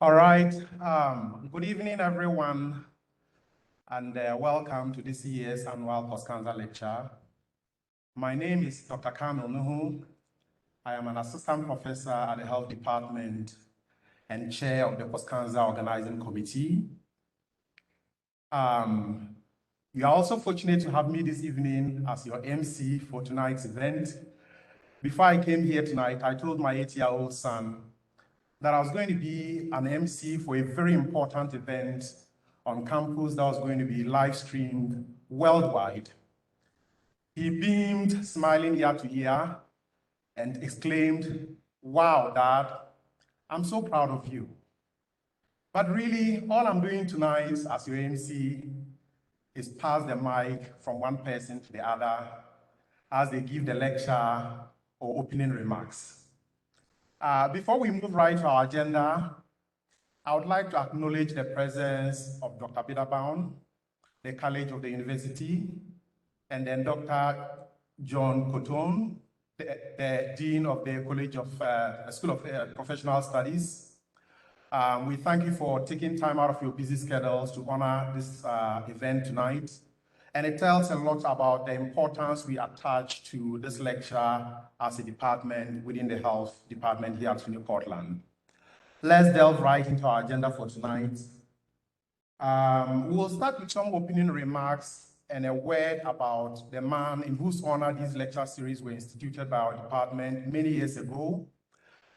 All right. Good evening, everyone, and welcome to this year's annual Poskanzer lecture. My name is Dr. Kamil Nuhu. I am an assistant professor at the health department and chair of the Poskanzer organizing committee. You are also fortunate to have me this evening as your MC for tonight's event. Before I came here tonight, I told my 8-year-old son that I was going to be an MC for a very important event on campus that was going to be live streamed worldwide. He beamed, smiling ear to ear, and exclaimed, "Wow, Dad, I'm so proud of you." But really, all I'm doing tonight as your MC is pass the mic from one person to the other as they give the lecture or opening remarks. Before we move right to our agenda, I would like to acknowledge the presence of Dr. Bidabaun, the College of the University, and then Dr. John Cotton, the Dean of the College of School of Professional Studies. We thank you for taking time out of your busy schedules to honor this event tonight. And it tells a lot about the importance we attach to this lecture as a department within the health department here at SUNY Cortland. Let's delve right into our agenda for tonight. We'll start with some opening remarks and a word about the man in whose honor these lecture series were instituted by our department many years ago,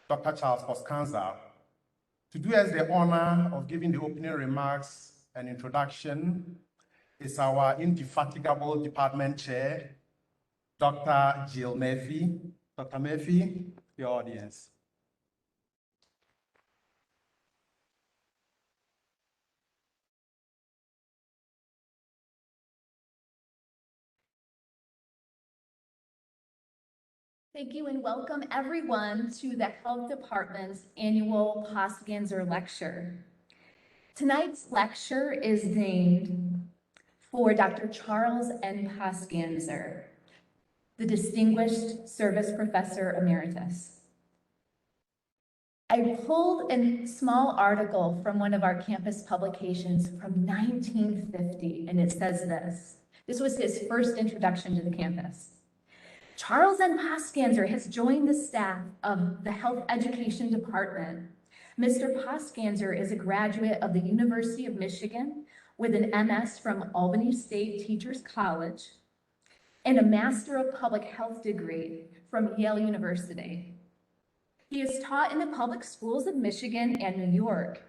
Dr. Charles Poskanzer. To do us the honor of giving the opening remarks and introduction is our indefatigable department chair, Dr. Jill Murphy. Dr. Murphy, your audience. Thank you and welcome everyone to the Health Department's annual Poskanzer Lecture. Tonight's lecture is named for Dr. Charles N. Poskanzer, the Distinguished Service Professor Emeritus. I pulled a small article from one of our campus publications from 1950, and it says this. This was his first introduction to the campus. Charles N. Poskanzer has joined the staff of the Health Education Department. Mr. Poskanzer is a graduate of the University of Michigan with an MS from Albany State Teachers College and a Master of Public Health degree from Yale University. He is taught in the public schools of Michigan and New York.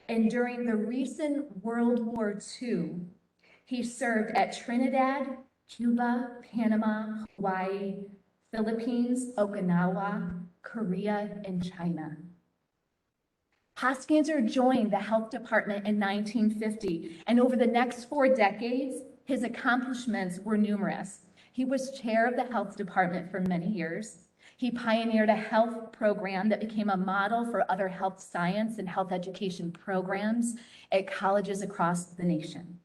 And during the recent World War II, he served at Trinidad, Cuba, Panama, Hawaii, Philippines, Okinawa, Korea, and China. Poskanzer joined the health department in 1950, and over the next 4 decades, his accomplishments were numerous. He was chair of the health department for many years. He pioneered a health program that became a model for other health science and health education programs at colleges across the nation.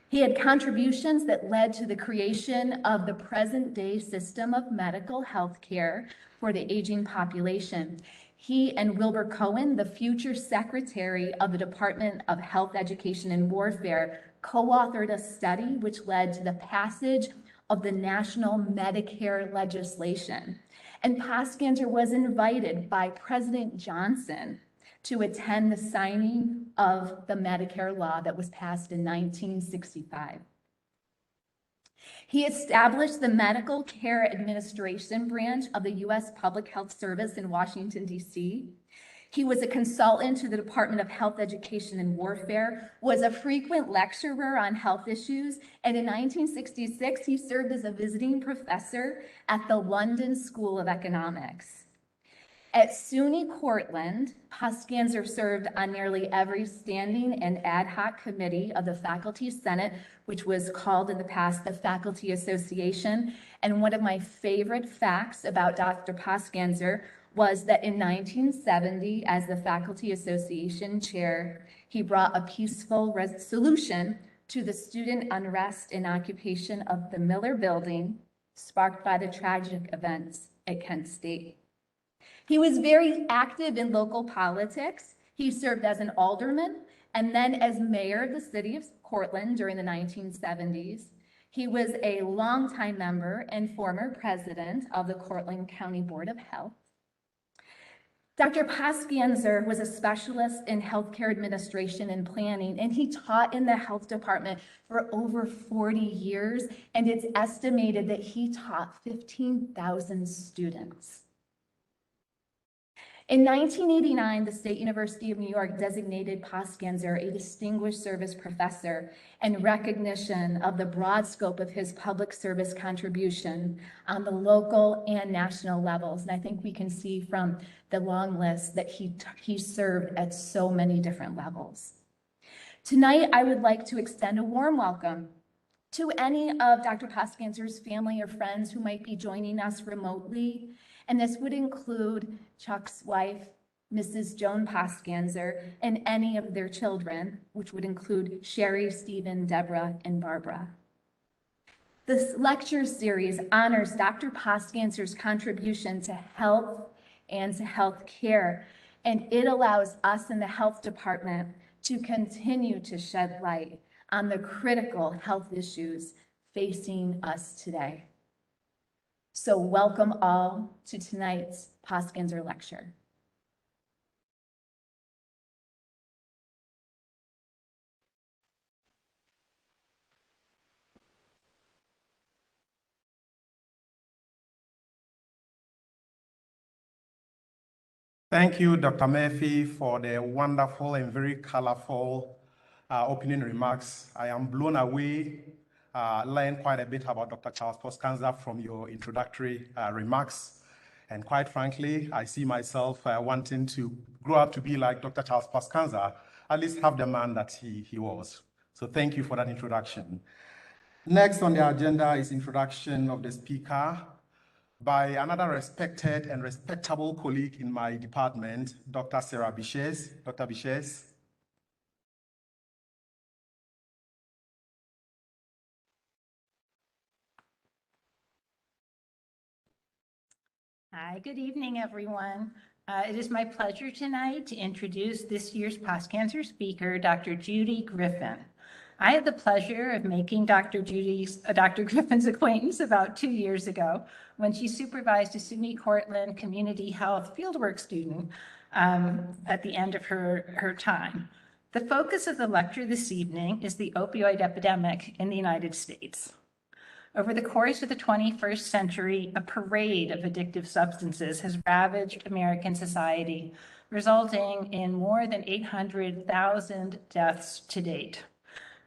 He had contributions that led to the creation of the present-day system of medical health care for the aging population. He and Wilbur Cohen, the future secretary of the Department of Health Education and Warfare, co-authored a study which led to the passage of the national Medicare legislation. And Poskanzer was invited by President Johnson to attend the signing of the Medicare law that was passed in 1965. He established the Medical Care Administration branch of the U.S. Public Health Service in Washington, D.C. He was a consultant to the Department of Health Education and Warfare, was a frequent lecturer on health issues, and in 1966, he served as a visiting professor at the London School of Economics. At SUNY Cortland, Poskanzer served on nearly every standing and ad hoc committee of the Faculty Senate, which was called in the past the Faculty Association. And one of my favorite facts about Dr. Poskanzer was that in 1970, as the Faculty Association chair, he brought a peaceful solution to the student unrest and occupation of the Miller Building, sparked by the tragic events at Kent State. He was very active in local politics. He served as an alderman and then as mayor of the city of Cortland during the 1970s. He was a longtime member and former president of the Cortland County Board of Health. Dr. Poskanzer was a specialist in healthcare administration and planning, and he taught in the health department for over 40 years, and it's estimated that he taught 15,000 students. In 1989, the State University of New York designated Poskanzer a distinguished service professor in recognition of the broad scope of his public service contribution on the local and national levels. And I think we can see from the long list that he served at so many different levels. Tonight, I would like to extend a warm welcome to any of Dr. Poskanzer's family or friends who might be joining us remotely. And this would include Chuck's wife, Mrs. Joan Poskanzer, and any of their children, which would include Sherry, Stephen, Deborah, and Barbara. This lecture series honors Dr. Poskanzer's contribution to health and to health care, and it allows us in the health department to continue to shed light on the critical health issues facing us today. So welcome all to tonight's Poskanzer lecture. Thank you, Dr. Murphy, for the wonderful and very colorful opening remarks. I am blown away, learned quite a bit about Dr. Charles Poskanzer from your introductory remarks. And quite frankly, I see myself wanting to grow up to be like Dr. Charles Poskanzer, at least half the man that he was. So thank you for that introduction. Next on the agenda is introduction of the speaker by another respected and respectable colleague in my department, Dr. Sarah Biches. Dr. Biches. Hi, good evening, everyone. It is my pleasure tonight to introduce this year's Poskanzer speaker, Dr. Judy Griffin. I had the pleasure of making Dr. Griffin's acquaintance about 2 years ago when she supervised a SUNY Cortland community health fieldwork student at the end of her time. The focus of the lecture this evening is the opioid epidemic in the United States. Over the course of the 21st century, a parade of addictive substances has ravaged American society, resulting in more than 800,000 deaths to date.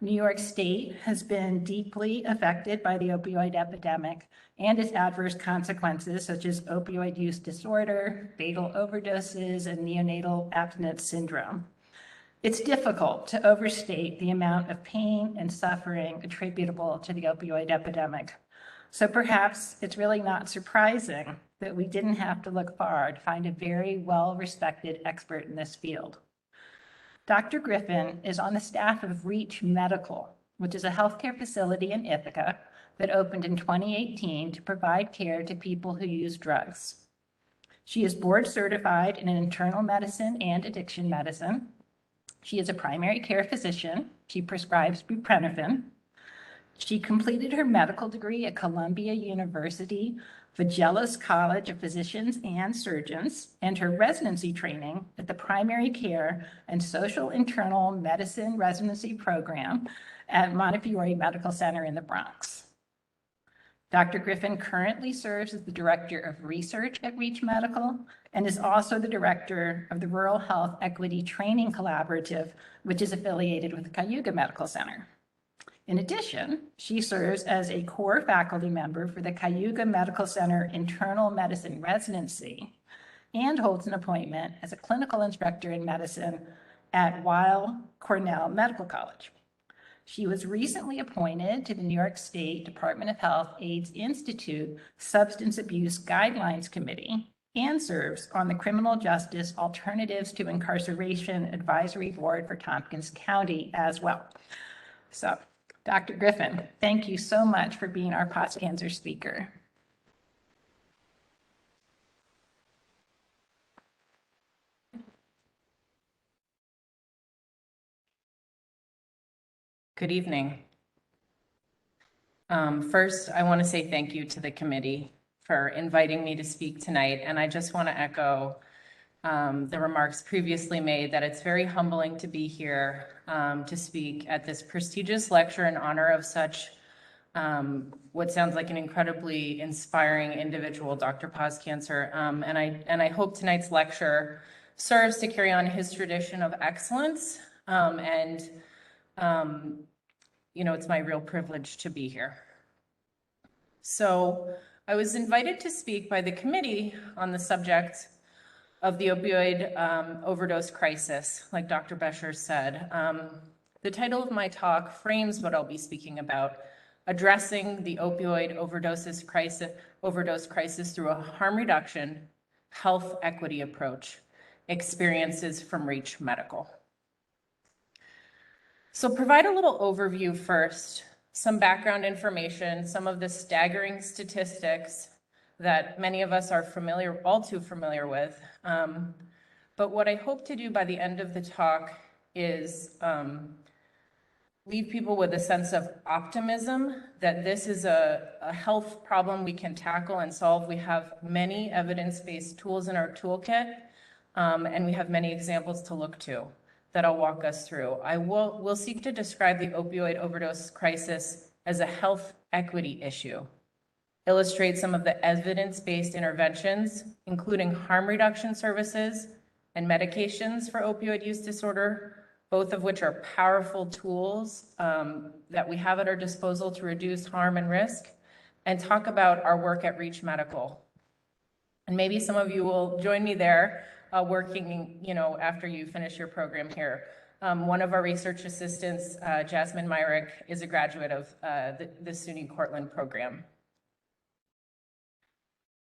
New York State has been deeply affected by the opioid epidemic and its adverse consequences, such as opioid use disorder, fatal overdoses, and neonatal abstinence syndrome. It's difficult to overstate the amount of pain and suffering attributable to the opioid epidemic. So perhaps it's really not surprising that we didn't have to look far to find a very well-respected expert in this field. Dr. Griffin is on the staff of Reach Medical, which is a healthcare facility in Ithaca that opened in 2018 to provide care to people who use drugs. She is board certified in internal medicine and addiction medicine. She is a primary care physician. She prescribes buprenorphine. She completed her medical degree at Columbia University, Vagelos College of Physicians and Surgeons, and her residency training at the Primary Care and Social Internal Medicine Residency Program at Montefiore Medical Center in the Bronx. Dr. Griffin currently serves as the Director of Research at Reach Medical and is also the Director of the Rural Health Equity Training Collaborative, which is affiliated with the Cayuga Medical Center. In addition, she serves as a core faculty member for the Cayuga Medical Center Internal Medicine Residency and holds an appointment as a clinical instructor in medicine at Weill Cornell Medical College. She was recently appointed to the New York State Department of Health AIDS Institute Substance Abuse Guidelines Committee and serves on the Criminal Justice Alternatives to Incarceration Advisory Board for Tompkins County as well. So, Dr. Griffin, thank you so much for being our Poskanzer speaker. Good evening. First, I want to say thank you to the committee for inviting me to speak tonight. And I just want to echo the remarks previously made that it's very humbling to be here to speak at this prestigious lecture in honor of such what sounds like an incredibly inspiring individual, Dr. Poskanzer. And I hope tonight's lecture serves to carry on his tradition of excellence. You know, it's my real privilege to be here. So I was invited to speak by the committee on the subject of the opioid overdose crisis, like Dr. Bescher said. The title of my talk frames what I'll be speaking about: addressing the opioid overdose crisis through a harm reduction, health equity approach, experiences from Reach Medical. So provide a little overview first, some background information, some of the staggering statistics that many of us are all too familiar with. But what I hope to do by the end of the talk is leave people with a sense of optimism that this is a health problem we can tackle and solve. We have many evidence-based tools in our toolkit, and we have many examples to look to that I'll walk us through. We'll seek to describe the opioid overdose crisis as a health equity issue, illustrate some of the evidence-based interventions, including harm reduction services and medications for opioid use disorder, both of which are powerful tools that we have at our disposal to reduce harm and risk, and talk about our work at Reach Medical. And maybe some of you will join me there working, you know, after you finish your program here. One of our research assistants, Jasmine Myrick, is a graduate of the SUNY Cortland program.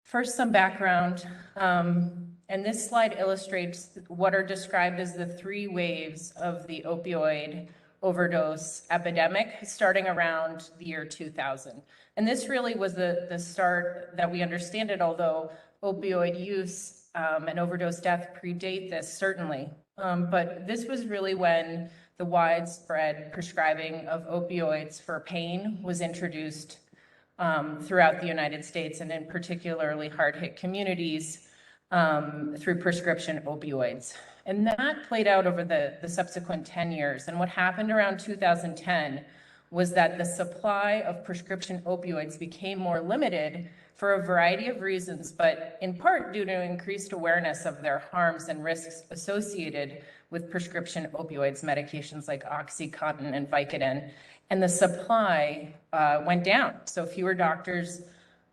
First, some background, and this slide illustrates what are described as the three waves of the opioid overdose epidemic starting around the year 2000. And this really was the start that we understand it, although opioid use and overdose death predate this, certainly. But this was really when the widespread prescribing of opioids for pain was introduced throughout the United States, and in particularly hard-hit communities through prescription opioids. And that played out over the subsequent 10 years. And what happened around 2010 was that the supply of prescription opioids became more limited for a variety of reasons, but in part due to increased awareness of their harms and risks associated with prescription opioids, medications like OxyContin and Vicodin, and the supply went down. So fewer doctors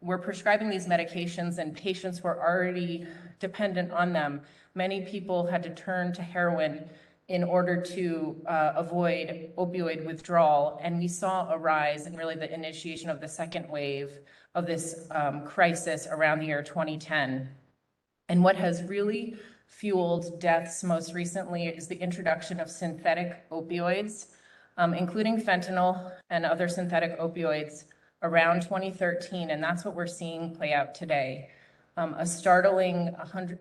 were prescribing these medications and patients were already dependent on them. Many people had to turn to heroin in order to avoid opioid withdrawal, and we saw a rise in really the initiation of the second wave of this crisis around the year 2010. And what has really fueled deaths most recently is the introduction of synthetic opioids, including fentanyl and other synthetic opioids around 2013, and that's what we're seeing play out today. A startling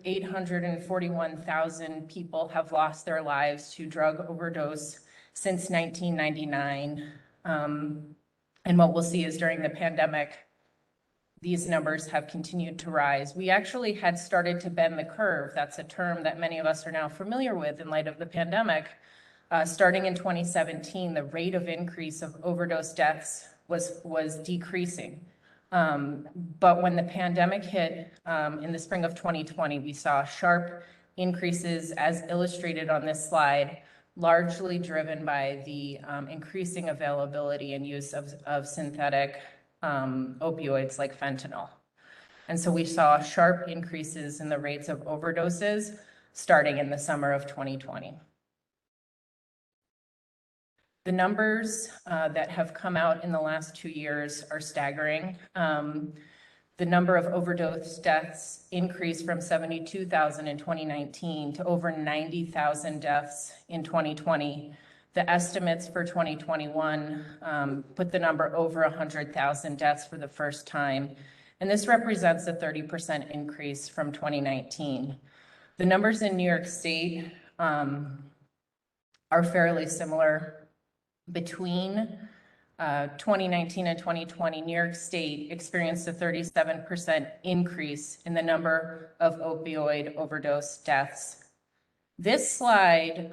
841,000 people have lost their lives to drug overdose since 1999. And what we'll see is during the pandemic, these numbers have continued to rise. We actually had started to bend the curve. That's a term that many of us are now familiar with in light of the pandemic. Starting in 2017, the rate of increase of overdose deaths was decreasing. But when the pandemic hit in the spring of 2020, we saw sharp increases as illustrated on this slide, largely driven by the increasing availability and use of synthetic opioids like fentanyl. And so we saw sharp increases in the rates of overdoses starting in the summer of 2020. The numbers that have come out in the last 2 years are staggering. The number of overdose deaths increased from 72,000 in 2019 to over 90,000 deaths in 2020. The estimates for 2021 put the number over 100,000 deaths for the first time. And this represents a 30% increase from 2019. The numbers in New York State are fairly similar. Between 2019 and 2020, New York State experienced a 37% increase in the number of opioid overdose deaths. This slide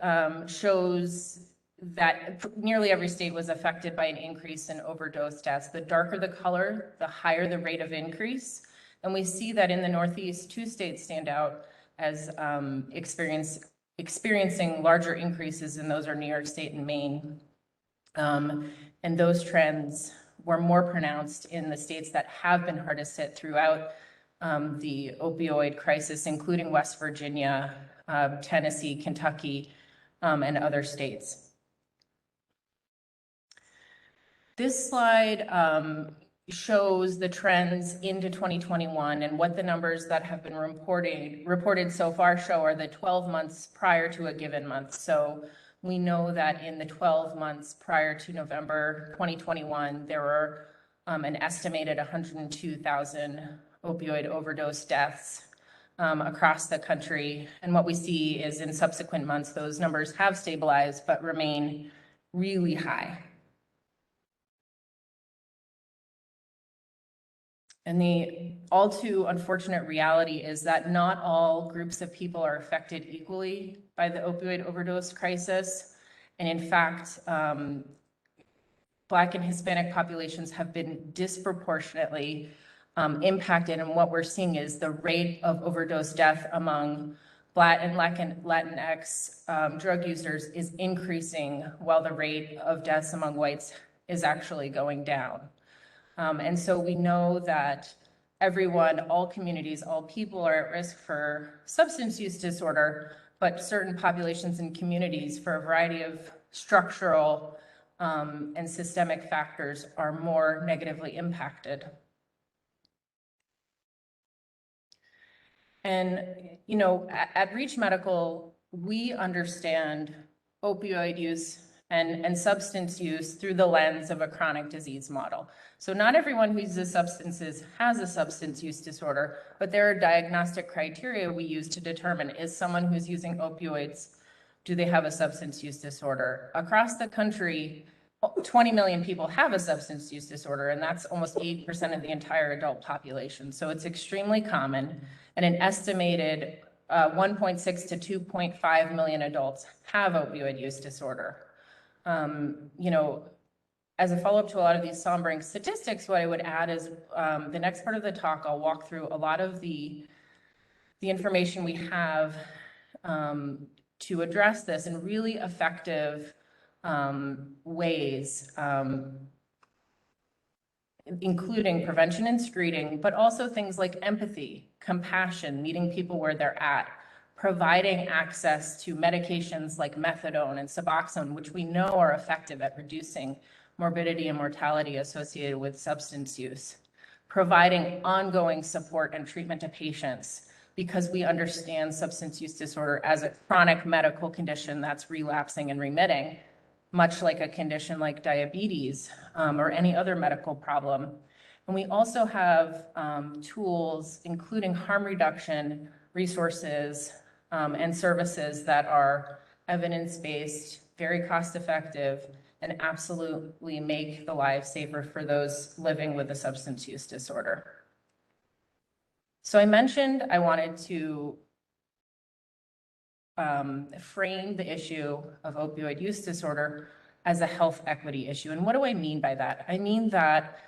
shows that nearly every state was affected by an increase in overdose deaths. The darker the color, the higher the rate of increase. And we see that in the Northeast, 2 states stand out as experiencing larger increases, and those are New York State and Maine. And those trends were more pronounced in the states that have been hardest hit throughout the opioid crisis, including West Virginia, Tennessee, Kentucky, and other states. This slide shows the trends into 2021, and what the numbers that have been reported so far show are the 12 months prior to a given month. So we know that in the 12 months prior to November 2021, there were an estimated 102,000 opioid overdose deaths across the country. And what we see is in subsequent months, those numbers have stabilized but remain really high. And the all too unfortunate reality is that not all groups of people are affected equally by the opioid overdose crisis. And in fact, Black and Hispanic populations have been disproportionately impacted. And what we're seeing is the rate of overdose death among Black and Latinx drug users is increasing, while the rate of deaths among whites is actually going down. And so we know that everyone, all communities, all people are at risk for substance use disorder, but certain populations and communities, for a variety of structural and systemic factors, are more negatively impacted. And, you know, at Reach Medical, we understand opioid use and substance use through the lens of a chronic disease model. So not everyone who uses substances has a substance use disorder, but there are diagnostic criteria we use to determine, is someone who's using opioids, do they have a substance use disorder? Across the country, 20 million people have a substance use disorder, and that's almost 8% of the entire adult population. So it's extremely common, and an estimated 1.6 to 2.5 million adults have opioid use disorder. You know, as a follow-up to a lot of these sombering statistics, what I would add is the next part of the talk, I'll walk through a lot of the information we have to address this in really effective ways, including prevention and screening, but also things like empathy, compassion, meeting people where they're at, providing access to medications like methadone and Suboxone, which we know are effective at reducing morbidity and mortality associated with substance use, providing ongoing support and treatment to patients, because we understand substance use disorder as a chronic medical condition that's relapsing and remitting, much like a condition like diabetes or any other medical problem. And we also have tools, including harm reduction resources and services that are evidence-based, very cost-effective, and absolutely make the lives safer for those living with a substance use disorder. So I mentioned I wanted to frame the issue of opioid use disorder as a health equity issue. And what do I mean by that? I mean that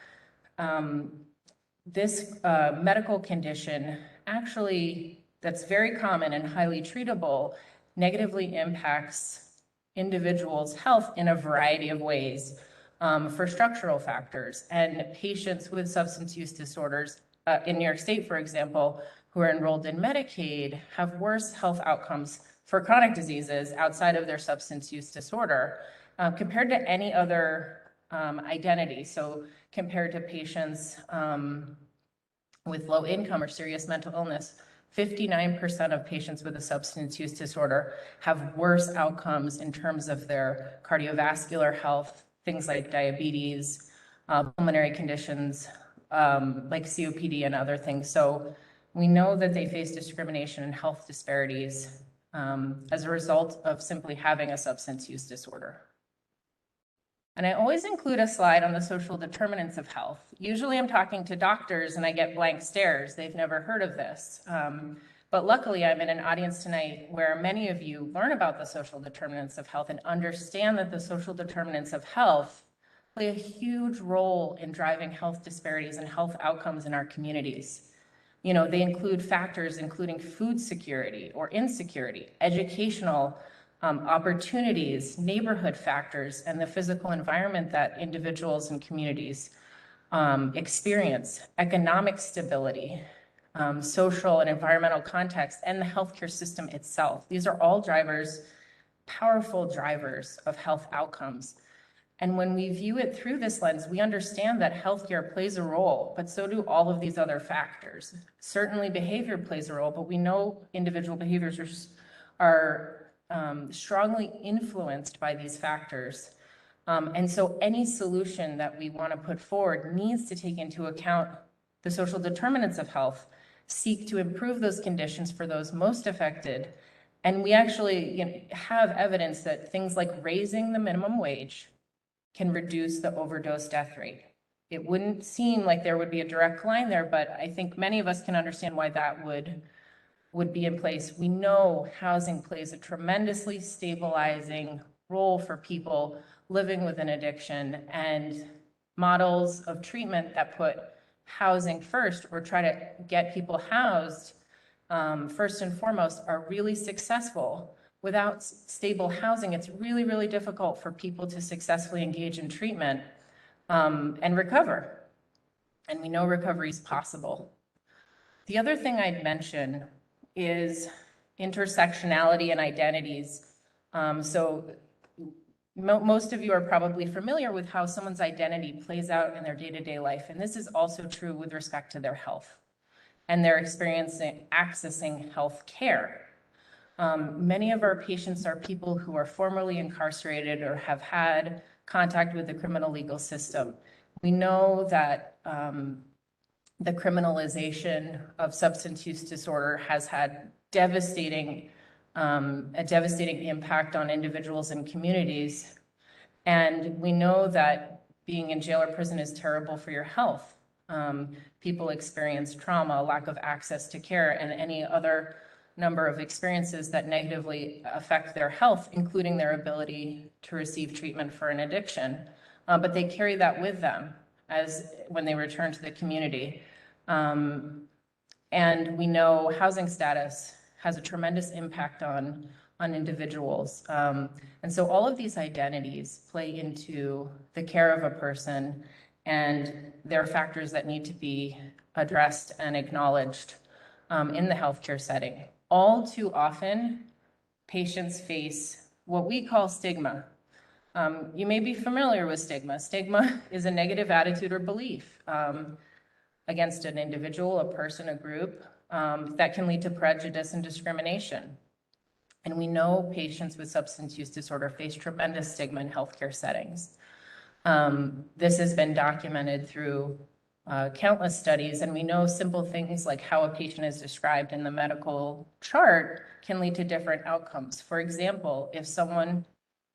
this medical condition actually, that's very common and highly treatable, negatively impacts individuals' health in a variety of ways for structural factors. And patients with substance use disorders in New York State, for example, who are enrolled in Medicaid, have worse health outcomes for chronic diseases outside of their substance use disorder compared to any other identity. So compared to patients with low income or serious mental illness, 59% of patients with a substance use disorder have worse outcomes in terms of their cardiovascular health, things like diabetes, pulmonary conditions like COPD and other things. So we know that they face discrimination and health disparities as a result of simply having a substance use disorder. And I always include a slide on the social determinants of health. Usually I'm talking to doctors and I get blank stares. They've never heard of this. But luckily I'm in an audience tonight where many of you learn about the social determinants of health and understand that the social determinants of health play a huge role in driving health disparities and health outcomes in our communities. You know, they include factors including food security or insecurity, educational opportunities, neighborhood factors, and the physical environment that individuals and communities experience, economic stability, social and environmental context, and the healthcare system itself. These are all drivers, powerful drivers of health outcomes. And when we view it through this lens, we understand that healthcare plays a role, but so do all of these other factors. Certainly behavior plays a role, but we know individual behaviors are strongly influenced by these factors. And so any solution that we want to put forward needs to take into account the social determinants of health, seek to improve those conditions for those most affected. And we actually have evidence that things like raising the minimum wage can reduce the overdose death rate. It wouldn't seem like there would be a direct line there, but I think many of us can understand why that would be in place. We know housing plays a tremendously stabilizing role for people living with an addiction, and models of treatment that put housing first or try to get people housed first and foremost are really successful. Without stable housing, it's really, really difficult for people to successfully engage in treatment and recover. And we know recovery is possible. The other thing I'd mention is intersectionality and identities. Most of you are probably familiar with how someone's identity plays out in their day-to-day life, and this is also true with respect to their health and their accessing health care. Many of our patients are people who are formerly incarcerated or have had contact with the criminal legal system. We know that the criminalization of substance use disorder has had a devastating impact on individuals and communities. And we know that being in jail or prison is terrible for your health. People experience trauma, lack of access to care, and any other number of experiences that negatively affect their health, including their ability to receive treatment for an addiction. But they carry that with them when they return to the community. And we know housing status has a tremendous impact on individuals. And so all of these identities play into the care of a person, and there are factors that need to be addressed and acknowledged in the healthcare setting. All too often, patients face what we call stigma. You may be familiar with stigma. Stigma is a negative attitude or belief against an individual, a person, a group, that can lead to prejudice and discrimination. And we know patients with substance use disorder face tremendous stigma in healthcare settings. This has been documented through countless studies, and we know simple things like how a patient is described in the medical chart can lead to different outcomes. For example, if someone,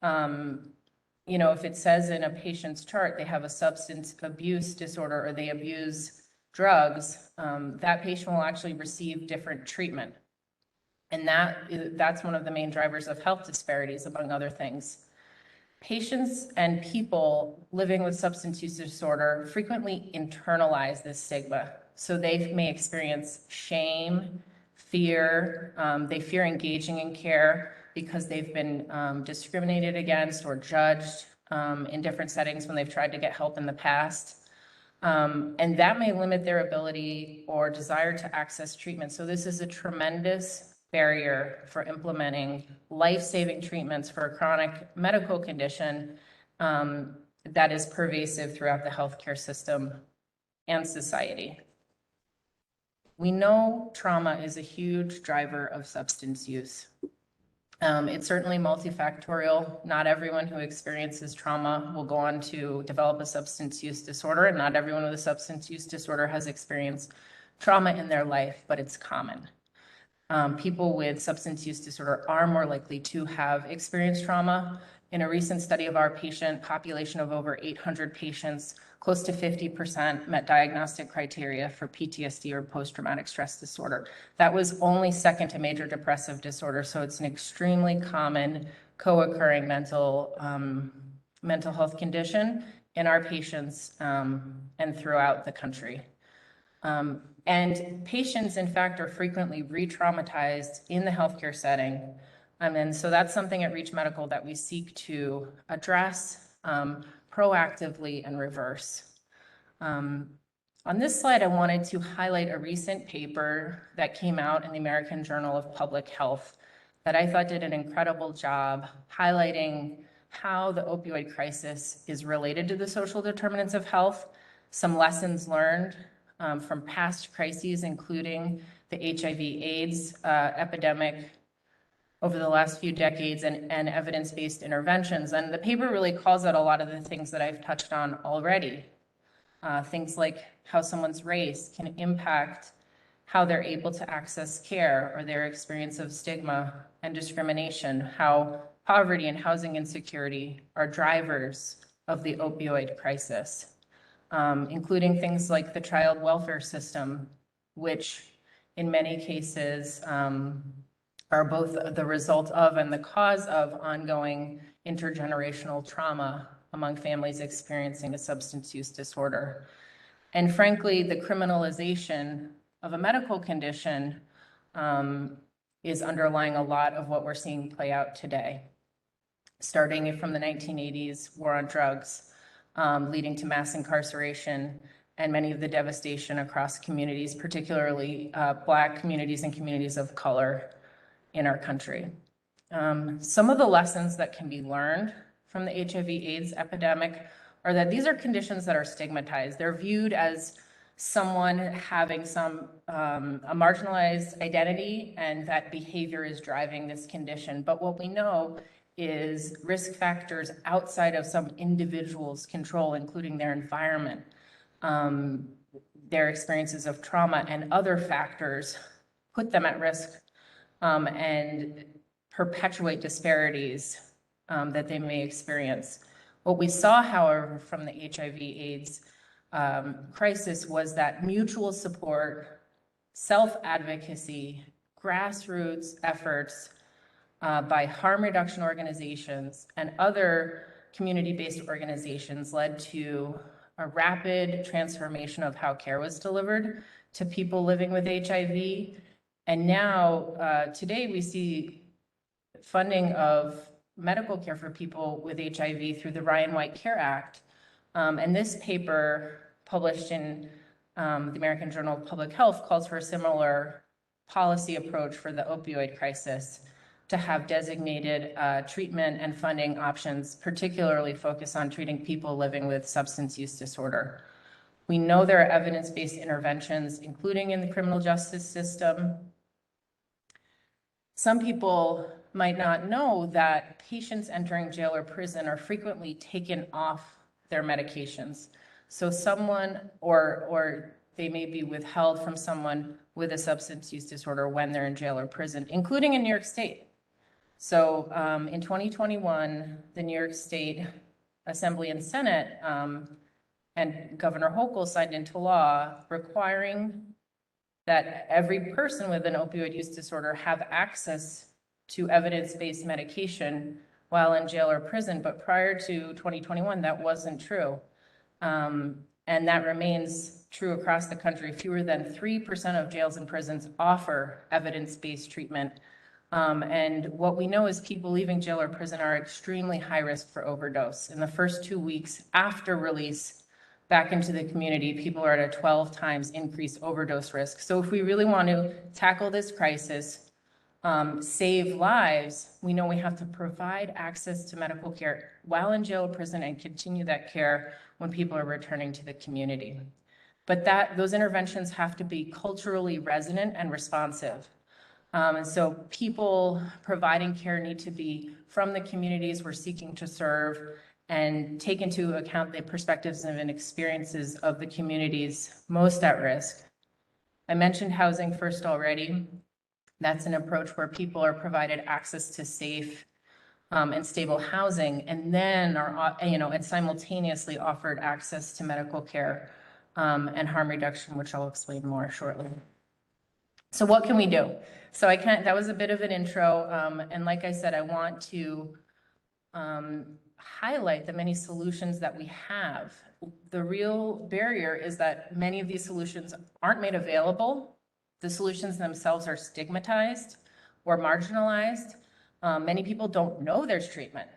if it says in a patient's chart they have a substance abuse disorder or they abuse drugs, that patient will actually receive different treatment. And that's one of the main drivers of health disparities, among other things. Patients and people living with substance use disorder frequently internalize this stigma. So they may experience shame, fear, they fear engaging in care because they've been discriminated against or judged in different settings when they've tried to get help in the past. And that may limit their ability or desire to access treatment. So this is a tremendous barrier for implementing life-saving treatments for a chronic medical condition that is pervasive throughout the healthcare system and society. We know trauma is a huge driver of substance use. It's certainly multifactorial. Not everyone who experiences trauma will go on to develop a substance use disorder, and not everyone with a substance use disorder has experienced trauma in their life, but it's common. People with substance use disorder are more likely to have experienced trauma, In a recent study of our patient population of over 800 patients, close to 50% met diagnostic criteria for PTSD or post-traumatic stress disorder. That was only second to major depressive disorder, so it's an extremely common co-occurring mental health condition in our patients and throughout the country. And patients, in fact, are frequently re-traumatized in the healthcare setting. And so that's something at Reach Medical that we seek to address proactively and reverse. On this slide, I wanted to highlight a recent paper that came out in the American Journal of Public Health that I thought did an incredible job highlighting how the opioid crisis is related to the social determinants of health, some lessons learned from past crises, including the HIV/AIDS epidemic over the last few decades, and evidence-based interventions. And the paper really calls out a lot of the things that I've touched on already. Things like how someone's race can impact how they're able to access care or their experience of stigma and discrimination, how poverty and housing insecurity are drivers of the opioid crisis, including things like the child welfare system, which in many cases are both the result of and the cause of ongoing intergenerational trauma among families experiencing a substance use disorder. And frankly, the criminalization of a medical condition is underlying a lot of what we're seeing play out today, starting from the 1980s war on drugs, leading to mass incarceration and many of the devastation across communities, particularly Black communities and communities of color in our country. Some of the lessons that can be learned from the HIV/AIDS epidemic are that these are conditions that are stigmatized. They're viewed as someone having a marginalized identity and that behavior is driving this condition. But what we know is risk factors outside of some individual's control, including their environment, their experiences of trauma and other factors, put them at risk and perpetuate disparities that they may experience. What we saw, however, from the HIV/AIDS crisis was that mutual support, self-advocacy, grassroots efforts by harm reduction organizations and other community-based organizations led to a rapid transformation of how care was delivered to people living with HIV. And now, today, we see funding of medical care for people with HIV through the Ryan White Care Act. And this paper, published in the American Journal of Public Health, calls for a similar policy approach for the opioid crisis, to have designated treatment and funding options, particularly focused on treating people living with substance use disorder. We know there are evidence-based interventions, including in the criminal justice system. Some people might not know that patients entering jail or prison are frequently taken off their medications. So someone, or they may be withheld from someone with a substance use disorder when they're in jail or prison, including in New York State. So in 2021, the New York State Assembly and Senate and Governor Hochul signed into law requiring that every person with an opioid use disorder have access to evidence-based medication while in jail or prison. But prior to 2021, that wasn't true. And that remains true across the country. Fewer than 3% of jails and prisons offer evidence-based treatment. And what we know is people leaving jail or prison are extremely high risk for overdose. In the first 2 weeks after release back into the community, people are at a 12 times increased overdose risk. So if we really want to tackle this crisis, save lives, we know we have to provide access to medical care while in jail or prison and continue that care when people are returning to the community. But those interventions have to be culturally resonant and responsive. And so people providing care need to be from the communities we're seeking to serve and take into account the perspectives and experiences of the communities most at risk. I mentioned Housing First already. That's an approach where people are provided access to safe, and stable housing, and then are, and simultaneously offered access to medical care and harm reduction, which I'll explain more shortly. So what can we do? So that was a bit of an intro, and like I said, I want to highlight the many solutions that we have. The real barrier is that many of these solutions aren't made available. The solutions themselves are stigmatized or marginalized. Many people don't know there's treatment.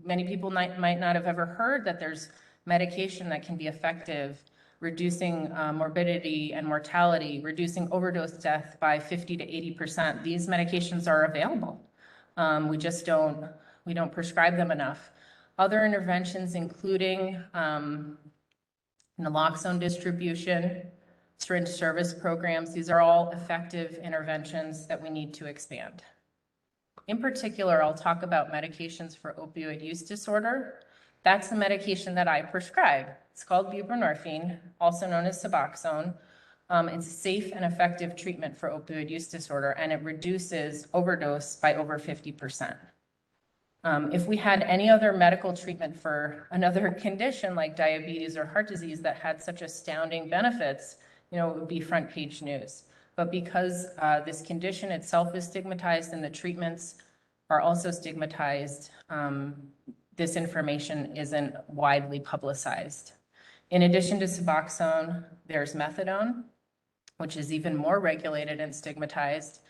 Many people might not have ever heard that there's medication that can be effective, reducing morbidity and mortality, reducing overdose death by 50 to 80%. These medications are available. We just don't prescribe them enough. Other interventions, including naloxone distribution, syringe service programs, these are all effective interventions that we need to expand. In particular, I'll talk about medications for opioid use disorder. That's the medication that I prescribe. It's called buprenorphine, also known as Suboxone. It's a safe and effective treatment for opioid use disorder, and it reduces overdose by over 50%. If we had any other medical treatment for another condition like diabetes or heart disease that had such astounding benefits, it would be front page news. But because this condition itself is stigmatized and the treatments are also stigmatized, this information isn't widely publicized. In addition to Suboxone, there's methadone, which is even more regulated and stigmatized.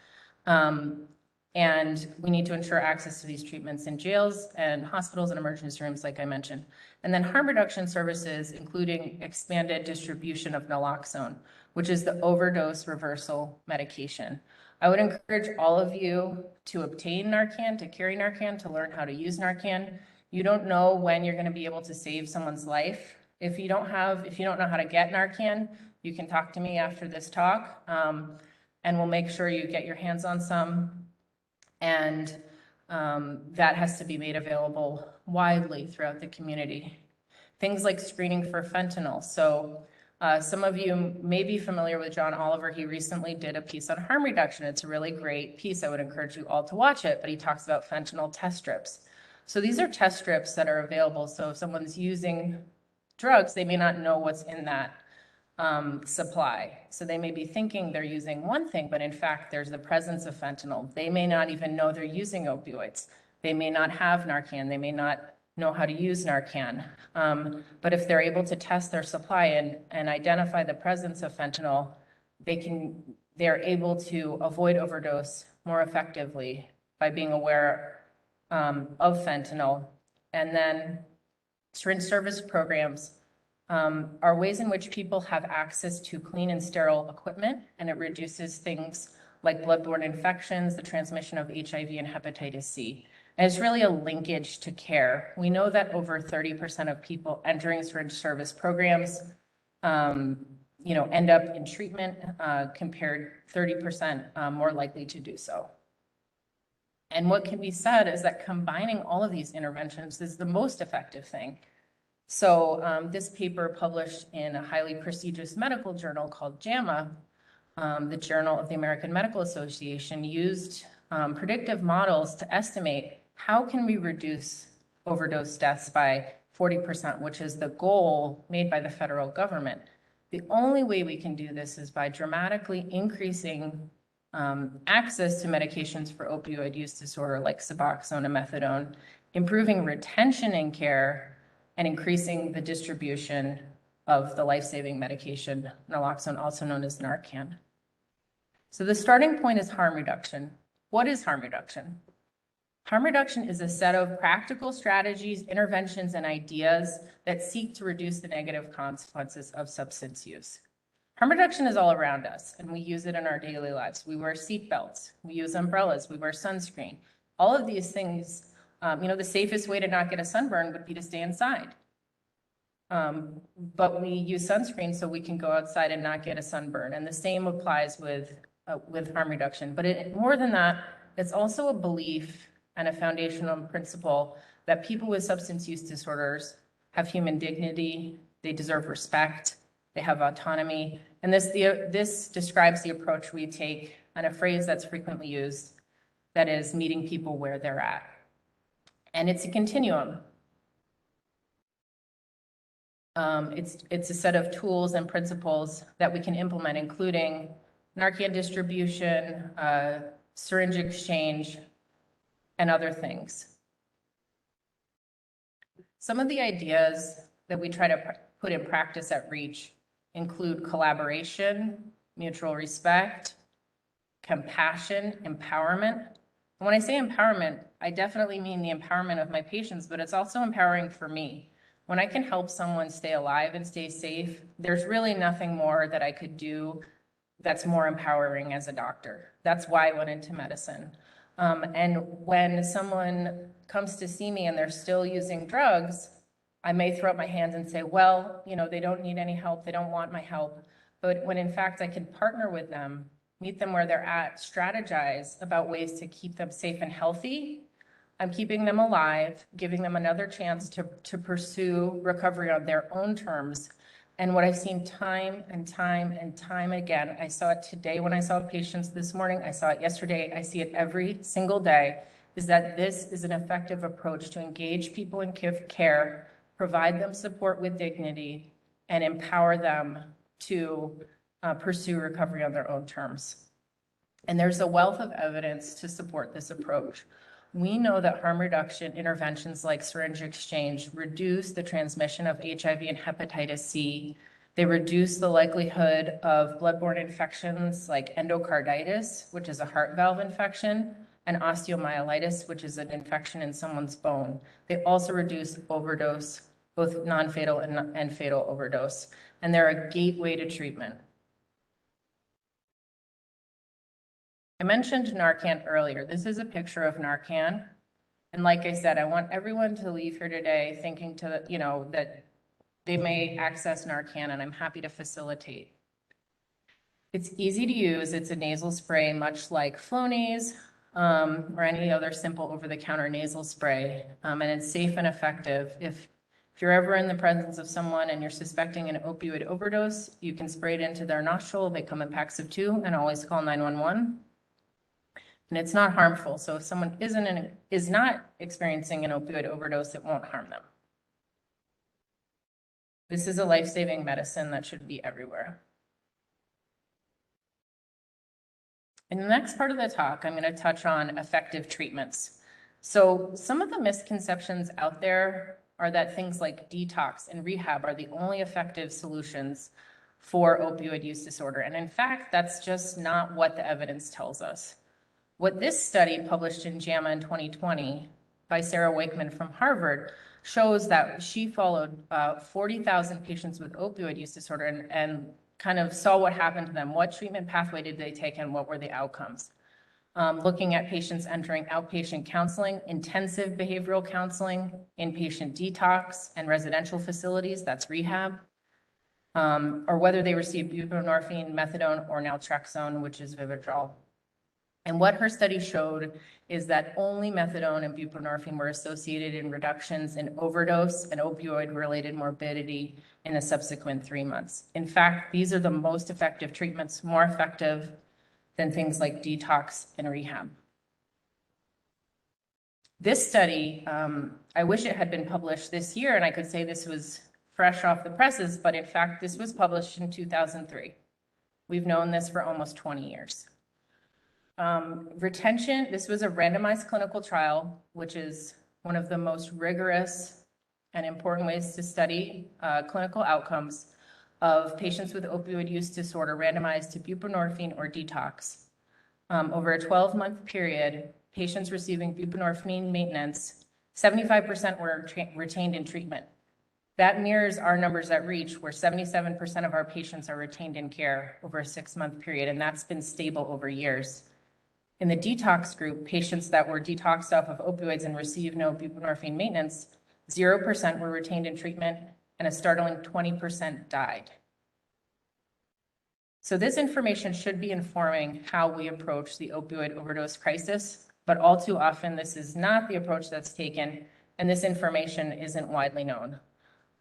And we need to ensure access to these treatments in jails and hospitals and emergency rooms, like I mentioned. And then harm reduction services, including expanded distribution of naloxone, which is the overdose reversal medication. I would encourage all of you to obtain Narcan, to carry Narcan, to learn how to use Narcan. You don't know when you're going to be able to save someone's life. If you don't know how to get Narcan, you can talk to me after this talk, and we'll make sure you get your hands on some. And that has to be made available widely throughout the community. Things like screening for fentanyl. So some of you may be familiar with John Oliver. He recently did a piece on harm reduction. It's a really great piece. I would encourage you all to watch it, but he talks about fentanyl test strips. So these are test strips that are available. So if someone's using drugs, they may not know what's in that supply. So they may be thinking they're using one thing, but in fact, there's the presence of fentanyl. They may not even know they're using opioids. They may not have Narcan. They may not know how to use Narcan. But if they're able to test their supply and identify the presence of fentanyl, they're able to avoid overdose more effectively by being aware of fentanyl. And then syringe service programs are ways in which people have access to clean and sterile equipment, and it reduces things like bloodborne infections, the transmission of HIV and hepatitis C. And it's really a linkage to care. We know that over 30% of people entering syringe service programs, end up in treatment, compared 30% more likely to do so. And what can be said is that combining all of these interventions is the most effective thing. So this paper published in a highly prestigious medical journal called JAMA, the Journal of the American Medical Association, used predictive models to estimate how can we reduce overdose deaths by 40%, which is the goal made by the federal government. The only way we can do this is by dramatically increasing access to medications for opioid use disorder like Suboxone and methadone, improving retention in care, and increasing the distribution of the life-saving medication, naloxone, also known as Narcan. So the starting point is harm reduction. What is harm reduction? Harm reduction is a set of practical strategies, interventions, and ideas that seek to reduce the negative consequences of substance use. Harm reduction is all around us, and we use it in our daily lives. We wear seat belts, we use umbrellas, we wear sunscreen. All of these things, the safest way to not get a sunburn would be to stay inside. But we use sunscreen so we can go outside and not get a sunburn. And the same applies with harm reduction. But more than that, it's also a belief and a foundational principle that people with substance use disorders have human dignity, they deserve respect, they have autonomy. And this describes the approach we take, and a phrase that's frequently used, that is meeting people where they're at. And it's a continuum. It's a set of tools and principles that we can implement, including Narcan distribution, syringe exchange, and other things. Some of the ideas that we try to put in practice at REACH include collaboration, mutual respect, compassion, empowerment. And when I say empowerment, I definitely mean the empowerment of my patients, but it's also empowering for me. When I can help someone stay alive and stay safe, there's really nothing more that I could do that's more empowering as a doctor. That's why I went into medicine. And when someone comes to see me and they're still using drugs, I may throw up my hands and say, well, you know, they don't need any help. They don't want my help. But when in fact I can partner with them, meet them where they're at, strategize about ways to keep them safe and healthy, I'm keeping them alive, giving them another chance to pursue recovery on their own terms. And what I've seen time and time and time again, I saw it today when I saw patients this morning, I saw it yesterday, I see it every single day, is that this is an effective approach to engage people in care, provide them support with dignity, and empower them to pursue recovery on their own terms. And there's a wealth of evidence to support this approach. We know that harm reduction interventions like syringe exchange reduce the transmission of HIV and hepatitis C. They reduce the likelihood of bloodborne infections like endocarditis, which is a heart valve infection, and osteomyelitis, which is an infection in someone's bone. They also reduce overdose, both non-fatal and fatal overdose, and they're a gateway to treatment. I mentioned Narcan earlier. This is a picture of Narcan. And like I said, I want everyone to leave here today thinking that they may access Narcan, and I'm happy to facilitate. It's easy to use. It's a nasal spray, much like Flonase or any other simple over-the-counter nasal spray. And it's safe and effective. If you're ever in the presence of someone and you're suspecting an opioid overdose, you can spray it into their nostril. They come in packs of 2, and always call 911. And it's not harmful. So if someone is not experiencing an opioid overdose, it won't harm them. This is a life-saving medicine that should be everywhere. In the next part of the talk, I'm going to touch on effective treatments. So some of the misconceptions out there are that things like detox and rehab are the only effective solutions for opioid use disorder. And in fact, that's just not what the evidence tells us. What this study published in JAMA in 2020 by Sarah Wakeman from Harvard shows that she followed 40,000 patients with opioid use disorder and kind of saw what happened to them. What treatment pathway did they take and what were the outcomes? Looking at patients entering outpatient counseling, intensive behavioral counseling, inpatient detox, and residential facilities, that's rehab, or whether they received buprenorphine, methadone, or naltrexone, which is Vivitrol. And what her study showed is that only methadone and buprenorphine were associated in reductions in overdose and opioid-related morbidity in the subsequent 3 months. In fact, these are the most effective treatments, more effective than things like detox and rehab. This study, I wish it had been published this year, and I could say this was fresh off the presses, but in fact, this was published in 2003. We've known this for almost 20 years. Retention, this was a randomized clinical trial, which is one of the most rigorous and important ways to study clinical outcomes of patients with opioid use disorder randomized to buprenorphine or detox. Over a 12-month period, patients receiving buprenorphine maintenance, 75% were retained in treatment. That mirrors our numbers at REACH, where 77% of our patients are retained in care over a 6-month period, and that's been stable over years. In the detox group, patients that were detoxed off of opioids and received no buprenorphine maintenance, 0% were retained in treatment, and a startling 20% died. So this information should be informing how we approach the opioid overdose crisis, but all too often this is not the approach that's taken, and this information isn't widely known.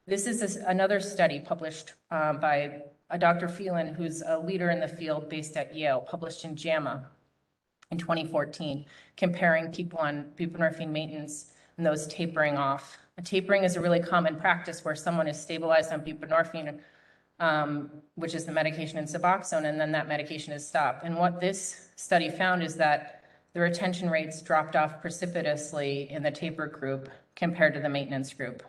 This is another study published by Dr. Phelan, who's a leader in the field based at Yale, published in JAMA in 2014, comparing people on buprenorphine maintenance and those tapering off. Tapering is a really common practice where someone is stabilized on buprenorphine, which is the medication in Suboxone, and then that medication is stopped. And what this study found is that the retention rates dropped off precipitously in the taper group compared to the maintenance group.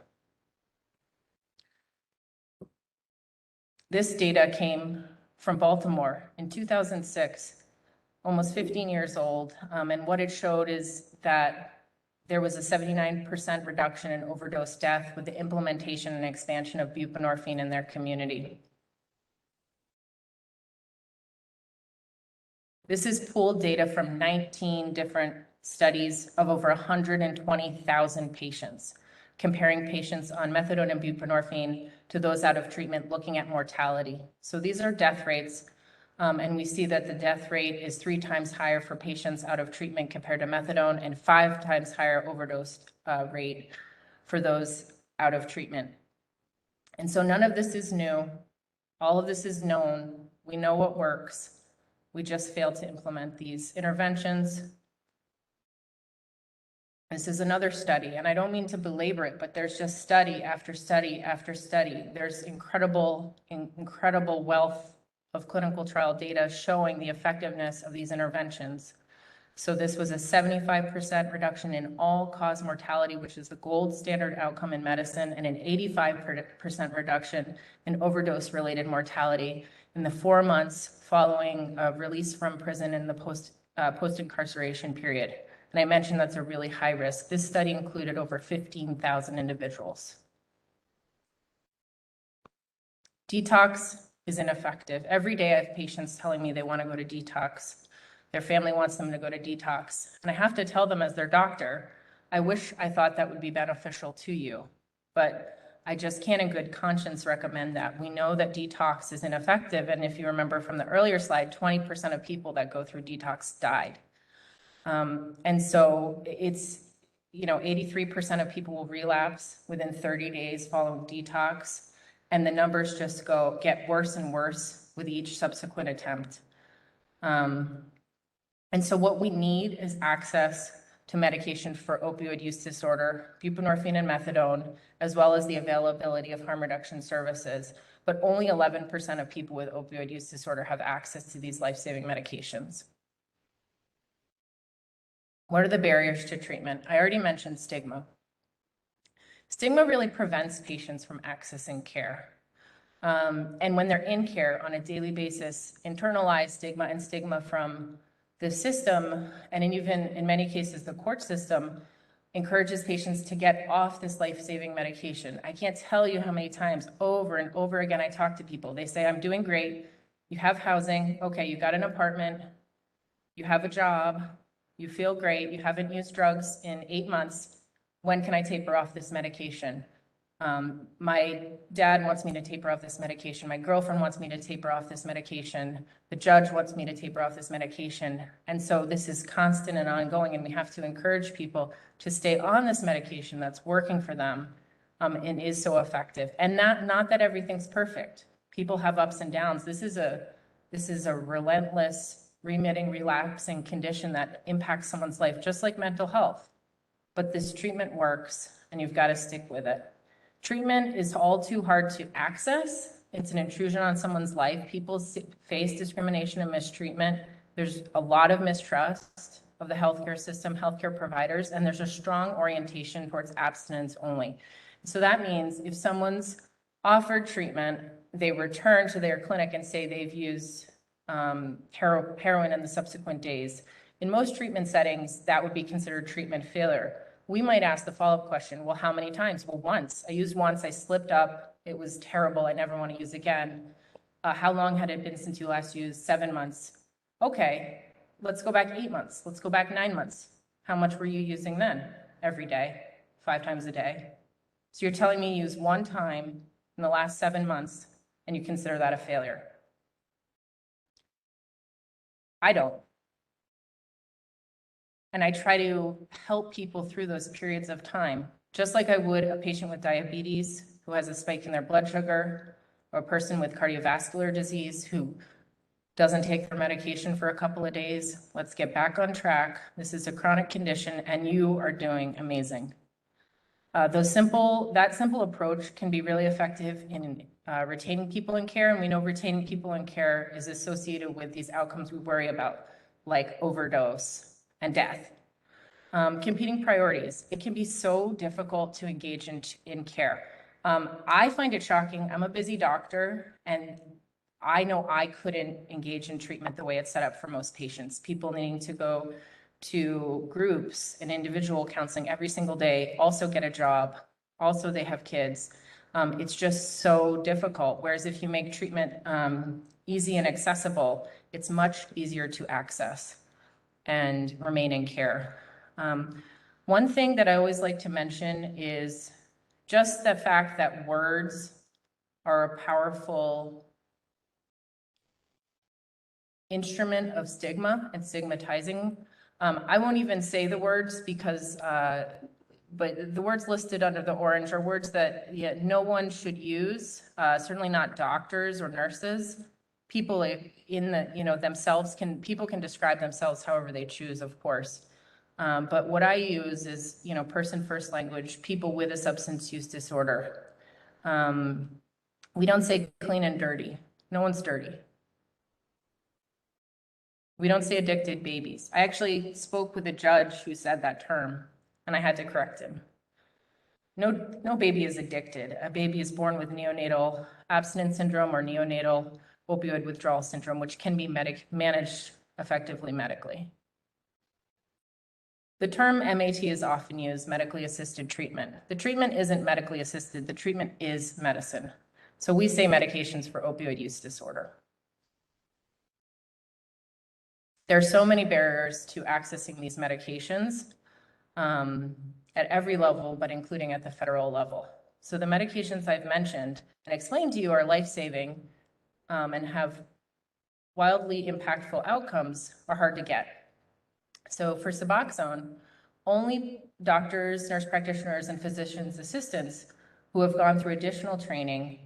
This data came from Baltimore in 2006, almost 15 years old, and what it showed is that there was a 79% reduction in overdose death with the implementation and expansion of buprenorphine in their community. This is pooled data from 19 different studies of over 120,000 patients, comparing patients on methadone and buprenorphine to those out of treatment, looking at mortality. So these are death rates, and we see that the death rate is 3 times higher for patients out of treatment compared to methadone, and 5 times higher overdose rate for those out of treatment. And so none of this is new. All of this is known. We know what works. We just failed to implement these interventions. This is another study, and I don't mean to belabor it, but there's just study after study after study. There's incredible wealth of clinical trial data showing the effectiveness of these interventions. So this was a 75% reduction in all-cause mortality, which is the gold standard outcome in medicine, and an 85% reduction in overdose-related mortality in the 4 months following release from prison in the post-incarceration period. And I mentioned that's a really high risk. This study included over 15,000 individuals. Detox is ineffective. Every day I have patients telling me they want to go to detox. Their family wants them to go to detox. And I have to tell them as their doctor, I wish I thought that would be beneficial to you, but I just can't in good conscience recommend that. We know that detox is ineffective. And if you remember from the earlier slide, 20% of people that go through detox died. And so it's, 83% of people will relapse within 30 days following detox. And the numbers just get worse and worse with each subsequent attempt. And so what we need is access to medication for opioid use disorder, buprenorphine and methadone, as well as the availability of harm reduction services. But only 11% of people with opioid use disorder have access to these life-saving medications. What are the barriers to treatment? I already mentioned stigma. Stigma really prevents patients from accessing care. And when they're in care on a daily basis, internalized stigma and stigma from the system, and even in many cases, the court system, encourages patients to get off this life-saving medication. I can't tell you how many times over and over again I talk to people. They say, I'm doing great. You have housing. Okay, you got an apartment. You have a job. You feel great. You haven't used drugs in 8 months. When can I taper off this medication? My dad wants me to taper off this medication. My girlfriend wants me to taper off this medication. The judge wants me to taper off this medication. And so this is constant and ongoing, and we have to encourage people to stay on this medication that's working for them and is so effective. And not that everything's perfect. People have ups and downs. This is a relentless, remitting, relapsing condition that impacts someone's life, just like mental health. But this treatment works, and you've got to stick with it. Treatment is all too hard to access. It's an intrusion on someone's life. People face discrimination and mistreatment. There's a lot of mistrust of the healthcare system, healthcare providers, and there's a strong orientation towards abstinence only. So that means if someone's offered treatment, they return to their clinic and say they've used heroin in the subsequent days. In most treatment settings, that would be considered treatment failure. We might ask the follow-up question, well, how many times? Well, once. I used once, I slipped up, it was terrible, I never want to use again. How long had it been since you last used? 7 months. Okay, let's go back 8 months. Let's go back 9 months. How much were you using then? Every day, 5 times a day. So you're telling me you used one time in the last 7 months and you consider that a failure? I don't. And I try to help people through those periods of time, just like I would a patient with diabetes who has a spike in their blood sugar, or a person with cardiovascular disease who doesn't take their medication for a couple of days. Let's get back on track. This is a chronic condition, and you are doing amazing. That simple approach can be really effective in retaining people in care, and we know retaining people in care is associated with these outcomes we worry about, like overdose and death. Competing priorities. It can be so difficult to engage in care. I find it shocking. I'm a busy doctor, and I know I couldn't engage in treatment the way it's set up for most patients. People needing to go to groups and individual counseling every single day, also get a job, also they have kids. It's just so difficult. Whereas if you make treatment easy and accessible, it's much easier to access and remain in care. One thing that I always like to mention is just the fact that words are a powerful instrument of stigma and stigmatizing. I won't even say the words because, but the words listed under the orange are words that no one should use, certainly not doctors or nurses. People in the, themselves people can describe themselves however they choose, of course. But what I use is, person first language, people with a substance use disorder. We don't say clean and dirty. No one's dirty. We don't say addicted babies. I actually spoke with a judge who said that term, and I had to correct him. No baby is addicted. A baby is born with neonatal abstinence syndrome or neonatal opioid withdrawal syndrome, which can be managed effectively medically. The term MAT is often used, medically assisted treatment. The treatment isn't medically assisted. The treatment is medicine. So we say medications for opioid use disorder. There are so many barriers to accessing these medications at every level, but including at the federal level. So the medications I've mentioned and explained to you are life-saving and have wildly impactful outcomes are hard to get. So for Suboxone, only doctors, nurse practitioners, and physicians' assistants who have gone through additional training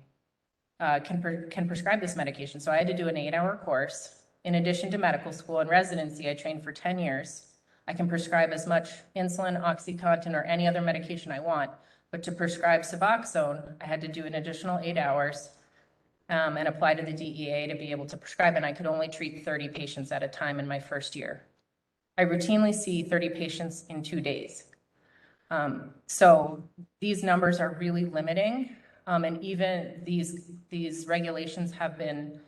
can prescribe this medication. So I had to do an 8-hour course. In addition to medical school and residency, I trained for 10 years. I can prescribe as much insulin, OxyContin, or any other medication I want, but to prescribe Suboxone, I had to do an additional 8 hours and apply to the DEA to be able to prescribe, and I could only treat 30 patients at a time in my first year. I routinely see 30 patients in 2 days. So these numbers are really limiting, and even these regulations have been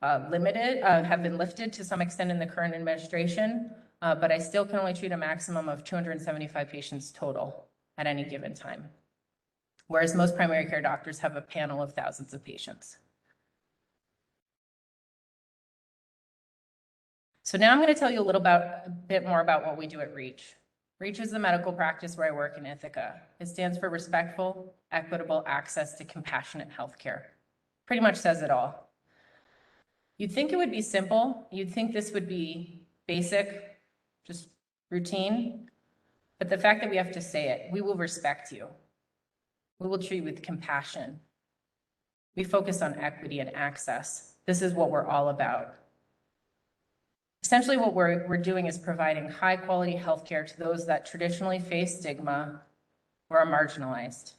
have been lifted to some extent in the current administration, but I still can only treat a maximum of 275 patients total at any given time, whereas most primary care doctors have a panel of thousands of patients. So now I'm going to tell you a bit more about what we do at REACH. REACH is the medical practice where I work in Ithaca. It stands for Respectful, Equitable Access to Compassionate Healthcare. Pretty much says it all. You'd think it would be simple. You'd think this would be basic, just routine. But the fact that we have to say it, we will respect you. We will treat you with compassion. We focus on equity and access. This is what we're all about. Essentially, what we're doing is providing high quality healthcare to those that traditionally face stigma or are marginalized,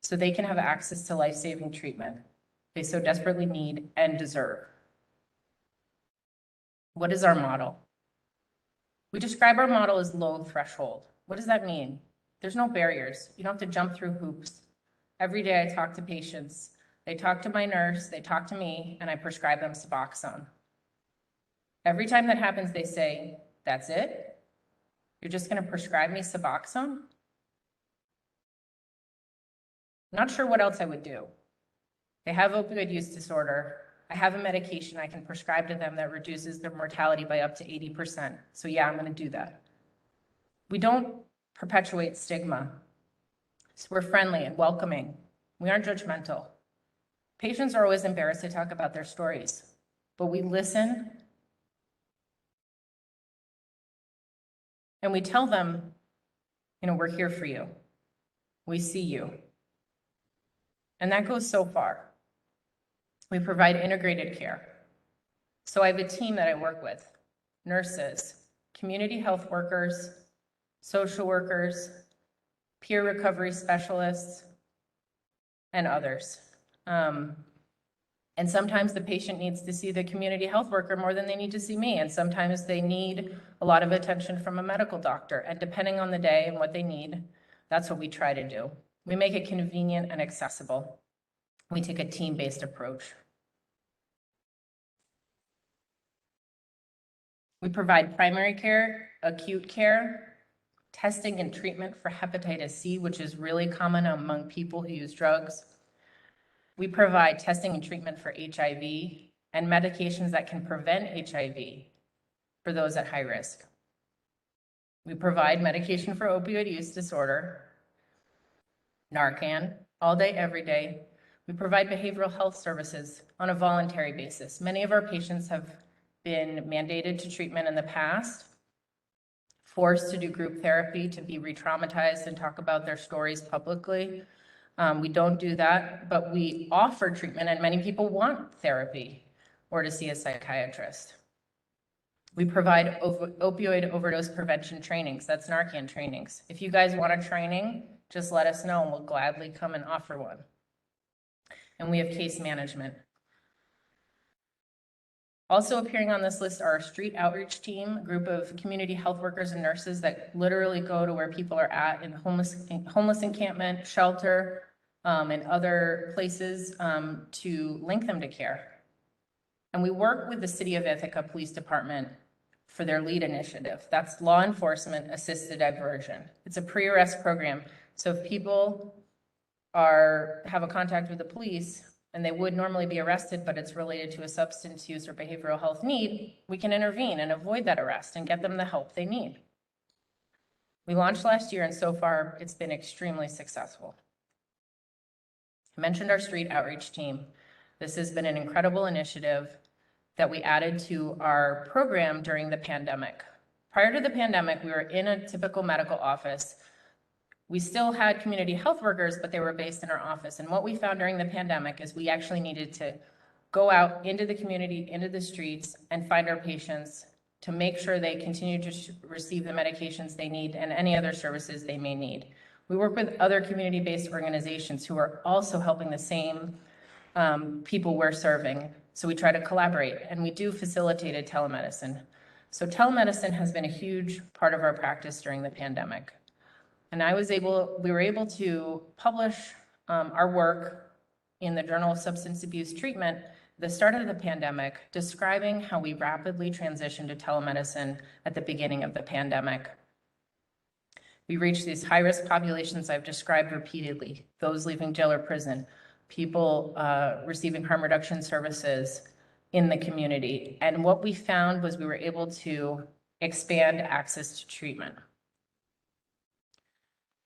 so they can have access to life-saving treatment they so desperately need and deserve. What is our model? We describe our model as low threshold. What does that mean? There's no barriers. You don't have to jump through hoops. Every day I talk to patients. They talk to my nurse, they talk to me, and I prescribe them Suboxone. Every time that happens, they say, "That's it? You're just going to prescribe me Suboxone?" I'm not sure what else I would do. They have opioid use disorder. I have a medication I can prescribe to them that reduces their mortality by up to 80%. So yeah, I'm going to do that. We don't perpetuate stigma. So we're friendly and welcoming. We aren't judgmental. Patients are always embarrassed to talk about their stories, but we listen and we tell them, we're here for you. We see you. And that goes so far. We provide integrated care. So I have a team that I work with, nurses, community health workers, social workers, peer recovery specialists, and others. And sometimes the patient needs to see the community health worker more than they need to see me. And sometimes they need a lot of attention from a medical doctor. And depending on the day and what they need, that's what we try to do. We make it convenient and accessible. We take a team-based approach. We provide primary care, acute care, testing and treatment for hepatitis C, which is really common among people who use drugs. We provide testing and treatment for HIV and medications that can prevent HIV for those at high risk. We provide medication for opioid use disorder, Narcan, all day, every day. We provide behavioral health services on a voluntary basis. Many of our patients have been mandated to treatment in the past, forced to do group therapy, to be re-traumatized and talk about their stories publicly. We don't do that, but we offer treatment, and many people want therapy or to see a psychiatrist. We provide opioid overdose prevention trainings. That's Narcan trainings. If you guys want a training, just let us know and we'll gladly come and offer one. And we have case management. Also appearing on this list are our street outreach team, a group of community health workers and nurses that literally go to where people are at in homeless encampment, shelter, and other places to link them to care. And we work with the City of Ithaca Police Department for their LEAD initiative. That's Law Enforcement Assisted Diversion. It's a pre-arrest program. So if people have a contact with the police and they would normally be arrested, but it's related to a substance use or behavioral health need, we can intervene and avoid that arrest and get them the help they need. We launched last year, and so far it's been extremely successful. I mentioned our street outreach team. This has been an incredible initiative that we added to our program during the pandemic. Prior to the pandemic, we were in a typical medical office. We still had community health workers, but they were based in our office. And what we found during the pandemic is we actually needed to go out into the community, into the streets, and find our patients to make sure they continue to receive the medications they need and any other services they may need. We work with other community-based organizations who are also helping the same people we're serving. So we try to collaborate, and we do facilitated telemedicine. So telemedicine has been a huge part of our practice during the pandemic. And we were able to publish our work in the Journal of Substance Abuse Treatment at the start of the pandemic, describing how we rapidly transitioned to telemedicine at the beginning of the pandemic. We reached these high-risk populations I've described repeatedly, those leaving jail or prison, people receiving harm reduction services in the community. And what we found was we were able to expand access to treatment.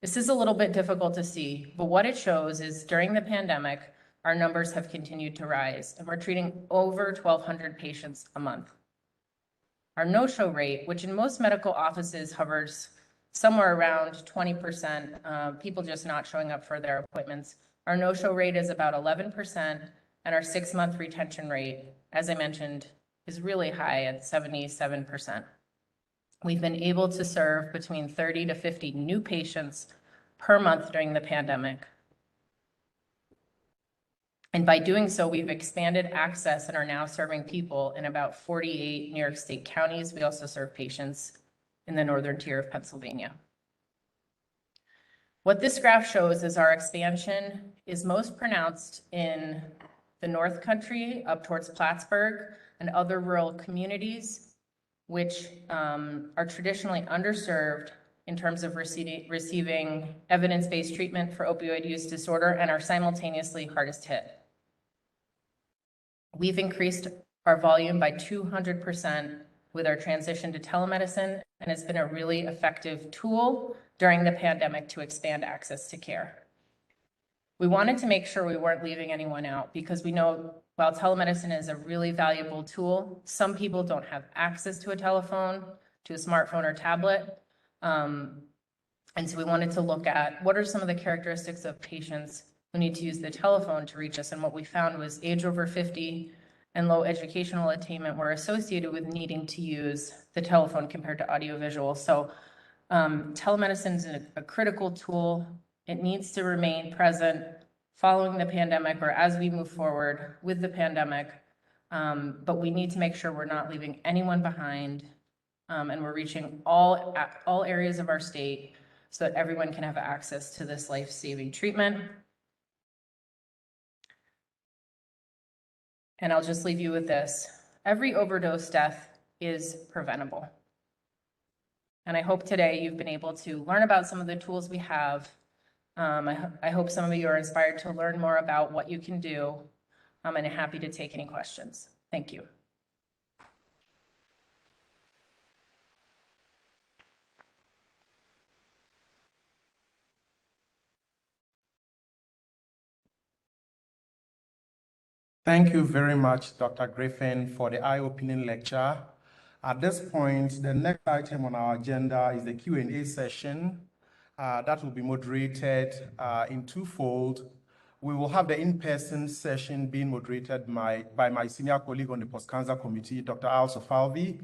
This is a little bit difficult to see, but what it shows is during the pandemic, our numbers have continued to rise, and we're treating over 1,200 patients a month. Our no-show rate, which in most medical offices hovers somewhere around 20%, people just not showing up for their appointments. Our no-show rate is about 11%, and our 6-month retention rate, as I mentioned, is really high at 77%. We've been able to serve between 30 to 50 new patients per month during the pandemic. And by doing so, we've expanded access and are now serving people in about 48 New York State counties. We also serve patients in the northern tier of Pennsylvania. What this graph shows is our expansion is most pronounced in the North Country, up towards Plattsburgh and other rural communities, which are traditionally underserved in terms of receiving evidence-based treatment for opioid use disorder and are simultaneously hardest hit. We've increased our volume by 200% with our transition to telemedicine, and it's been a really effective tool during the pandemic to expand access to care. We wanted to make sure we weren't leaving anyone out because we know while telemedicine is a really valuable tool, some people don't have access to a telephone, to a smartphone or tablet. And so we wanted to look at what are some of the characteristics of patients who need to use the telephone to reach us. And what we found was age over 50 and low educational attainment were associated with needing to use the telephone compared to audiovisual. So Telemedicine is a critical tool. It needs to remain present following the pandemic or as we move forward with the pandemic. But we need to make sure we're not leaving anyone behind, and we're reaching all areas of our state so that everyone can have access to this life-saving treatment. And I'll just leave you with this. Every overdose death is preventable. And I hope today you've been able to learn about some of the tools we have. I hope some of you are inspired to learn more about what you can do. And I'm happy to take any questions. Thank you. Thank you very much, Dr. Griffin, for the eye-opening lecture. At this point, the next item on our agenda is the Q&A session. That will be moderated in twofold. We will have the in-person session being moderated by my senior colleague on the Poskanzer committee, Dr. Al Sofalvi.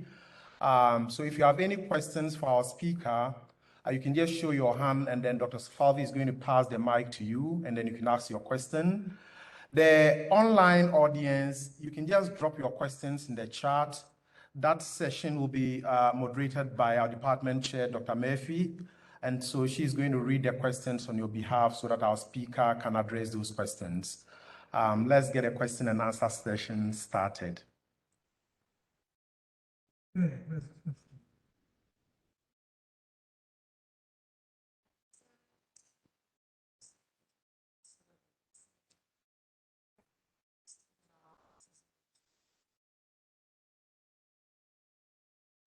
So if you have any questions for our speaker, you can just show your hand, and then Dr. Sofalvi is going to pass the mic to you, and then you can ask your question. The online audience, you can just drop your questions in the chat. That session will be moderated by our department chair, Dr. Murphy. And so she's going to read the questions on your behalf so that our speaker can address those questions. Let's get a question and answer session started.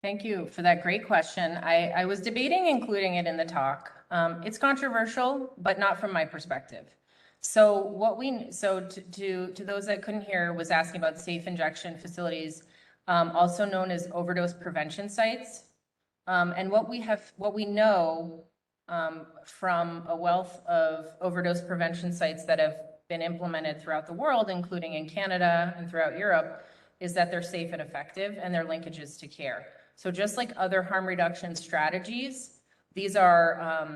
Thank you for that great question. I was debating including it in the talk. It's controversial, but not from my perspective. So to those that couldn't hear, was asking about safe injection facilities, also known as overdose prevention sites. And what we know from a wealth of overdose prevention sites that have been implemented throughout the world, including in Canada and throughout Europe, is that they're safe and effective and their linkages to care. So just like other harm reduction strategies, these are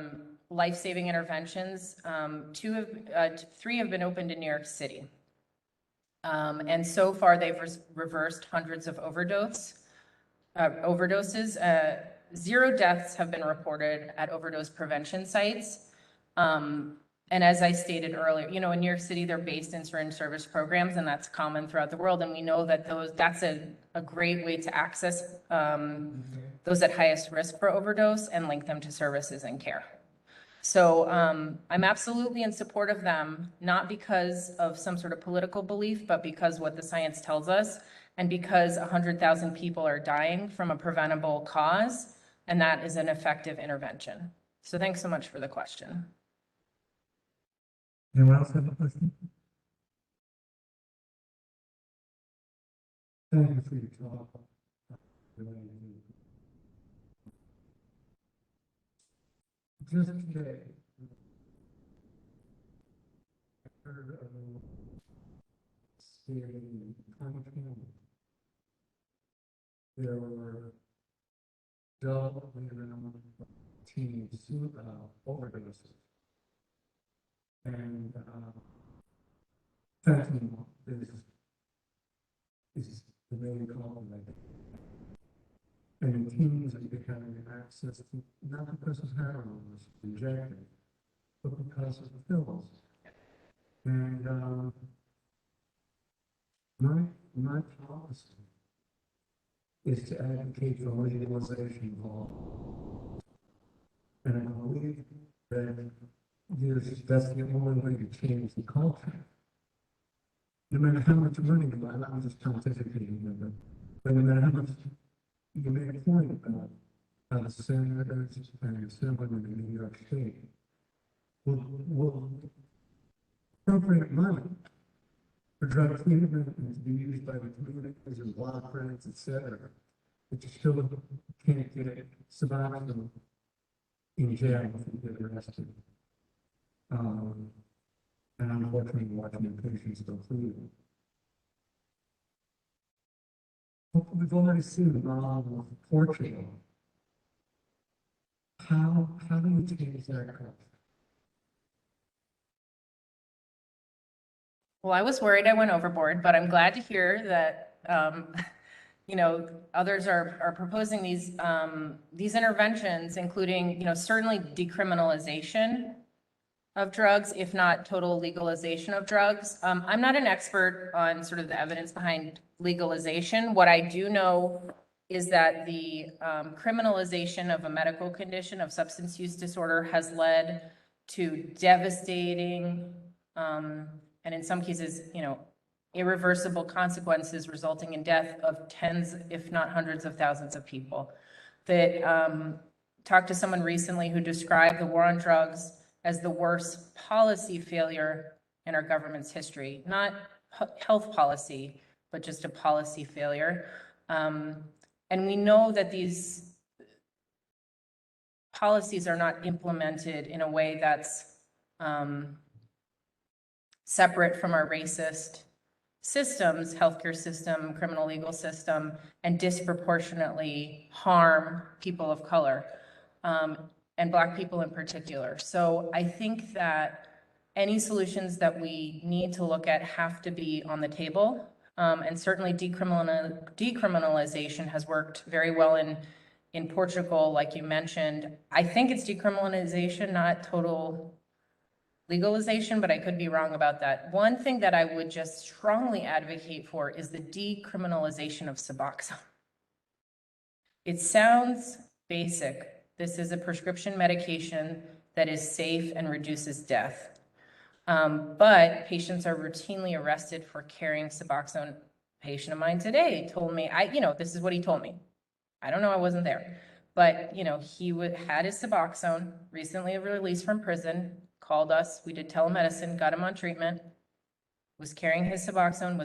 life-saving interventions. 3 have been opened in New York City. And so far they've reversed hundreds of overdoses. 0 deaths have been reported at overdose prevention sites. And as I stated earlier, you know, in New York City, they're based in certain service programs, and that's common throughout the world. And we know that that's a great way to access those at highest risk for overdose and link them to services and care. So I'm absolutely in support of them, not because of some sort of political belief, but because what the science tells us, and because 100,000 people are dying from a preventable cause, and that is an effective intervention. So thanks so much for the question. Anyone else have a question? Thank you for your talk. Just today, I heard of a story in Cortland. There were adult and teens overdoses. And fentanyl is the main culprit. And teens are becoming access to, not because of heroin was injected, but because of the pills. And my policy is to advocate for legalization of all. And I believe that that's the only way to change the culture. No matter how much money you buy, I'm just pontificating about it, but no matter how much you make a point about how the senators and assemblymen in New York State will appropriate money for drug treatment and to be used by the communities and block grants, etc. But you still can't get survival in jail if you get arrested. And unfortunately, watching the patients go through. We've already seen the model of Portugal. how do you change that culture? Well, I was worried I went overboard, but I'm glad to hear that, others are proposing these interventions, including, certainly decriminalization of drugs, if not total legalization of drugs. I'm not an expert on sort of the evidence behind legalization. What I do know is that the criminalization of a medical condition of substance use disorder has led to devastating, and in some cases, irreversible consequences resulting in death of tens, if not hundreds of thousands of people. That talked to someone recently who described the war on drugs as the worst policy failure in our government's history, not health policy, but just a policy failure. And we know that these policies are not implemented in a way that's separate from our racist systems, healthcare system, criminal legal system, and disproportionately harm people of color, and Black people in particular. So I think that any solutions that we need to look at have to be on the table. And certainly decriminalization has worked very well in Portugal, like you mentioned. I think it's decriminalization, not total legalization, but I could be wrong about that. One thing that I would just strongly advocate for is the decriminalization of Suboxone. It sounds basic. This is a prescription medication that is safe and reduces death. But patients are routinely arrested for carrying Suboxone. A patient of mine today told me, this is what he told me. I don't know, I wasn't there. But, he had his Suboxone, recently released from prison, called us, we did telemedicine, got him on treatment, was carrying his Suboxone,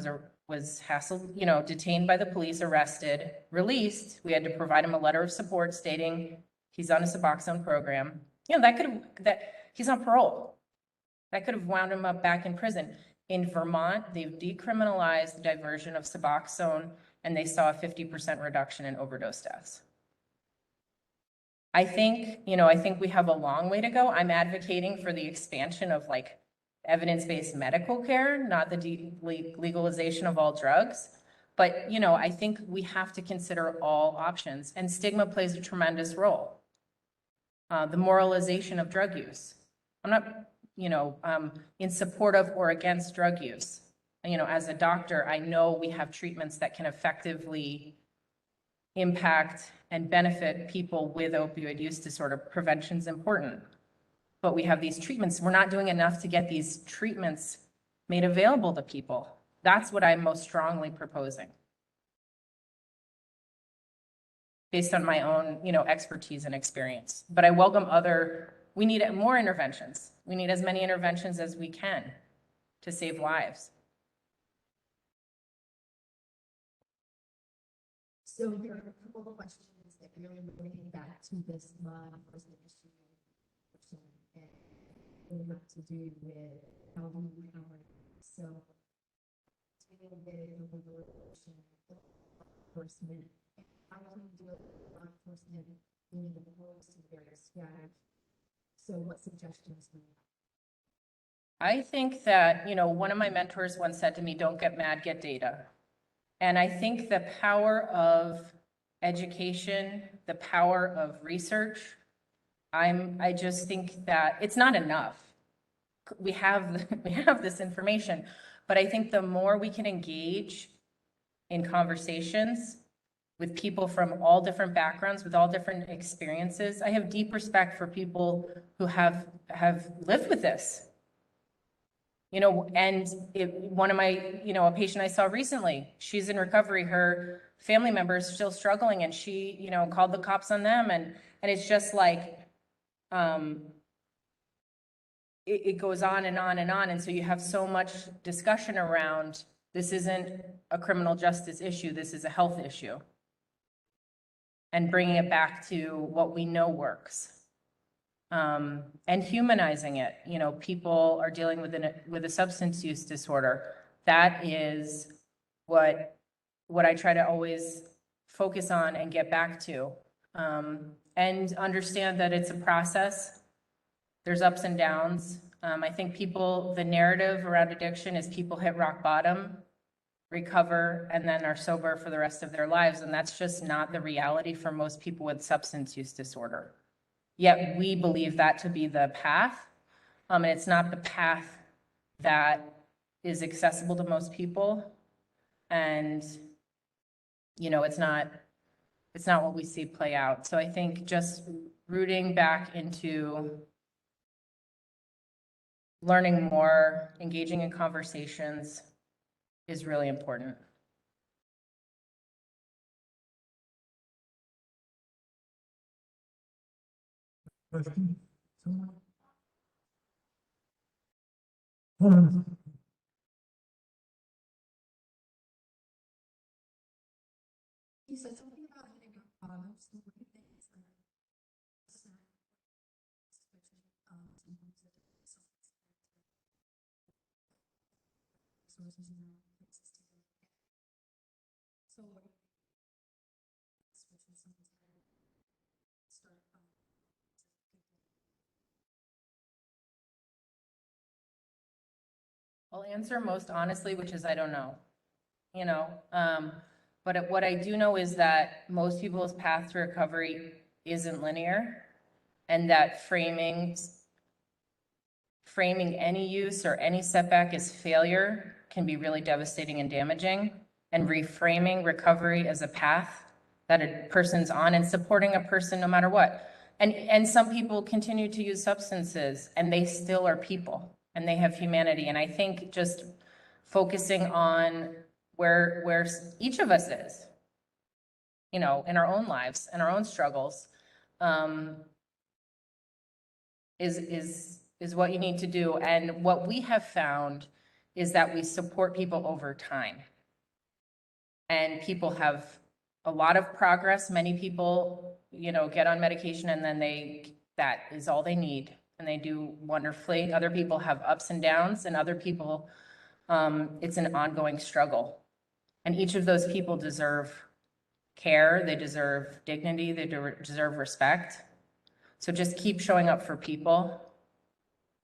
was hassled, detained by the police, arrested, released. We had to provide him a letter of support stating he's on a Suboxone program. He's on parole. That could have wound him up back in prison. In Vermont, they've decriminalized the diversion of Suboxone, and they saw a 50% reduction in overdose deaths. I think we have a long way to go. I'm advocating for the expansion of evidence-based medical care, not the legalization of all drugs. But, I think we have to consider all options, and stigma plays a tremendous role. The moralization of drug use. I'm not in support of or against drug use. As a doctor, I know we have treatments that can effectively impact and benefit people with opioid use disorder. Prevention is important, but we have these treatments. We're not doing enough to get these treatments made available to people. That's what I'm most strongly proposing, based on my own, expertise and experience. But I welcome we need more interventions. We need as many interventions as we can to save lives. So there are a couple of questions that really bring back to this law enforcement issue, and they have to do with how we empower. So, it's really the liberation of enforcement. How do we deal with law enforcement being opposed to various strategies? So, what suggestions do you have? I think that, one of my mentors once said to me, don't get mad, get data. And I think the power of education, the power of research, I just think that it's not enough. We have this information, but I think the more we can engage in conversations with people from all different backgrounds, with all different experiences, I have deep respect for people who have lived with this. And one of my, a patient I saw recently, she's in recovery, her family member is still struggling, and she, called the cops on them. And it's just it goes on and on and on. And so you have so much discussion around, this isn't a criminal justice issue, this is a health issue. And bringing it back to what we know works. And humanizing it. People are dealing with a substance use disorder. That is what I try to always focus on and get back to. And understand that it's a process. There's ups and downs. I think the narrative around addiction is people hit rock bottom, recover, and then are sober for the rest of their lives. And that's just not the reality for most people with substance use disorder. Yet we believe that to be the path. And it's not the path that is accessible to most people. And, it's not what we see play out. So I think just rooting back into learning more, engaging in conversations is really important. Question? Someone? You said something about hitting rock bottom. So what do you think is like resources and places to go? So what switches someone's start I'll answer most honestly, which is I don't know, but what I do know is that most people's path to recovery isn't linear, and that framing any use or any setback as failure can be really devastating and damaging, and reframing recovery as a path that a person's on and supporting a person no matter what. And some people continue to use substances and they still are people and they have humanity. And I think just focusing on where each of us is, in our own lives and our own struggles, is what you need to do. And what we have found is that we support people over time. And people have a lot of progress. Many people, get on medication and then that is all they need and they do wonderfully. Other people have ups and downs, and other people, it's an ongoing struggle. And each of those people deserve care, they deserve dignity, they deserve respect. So just keep showing up for people.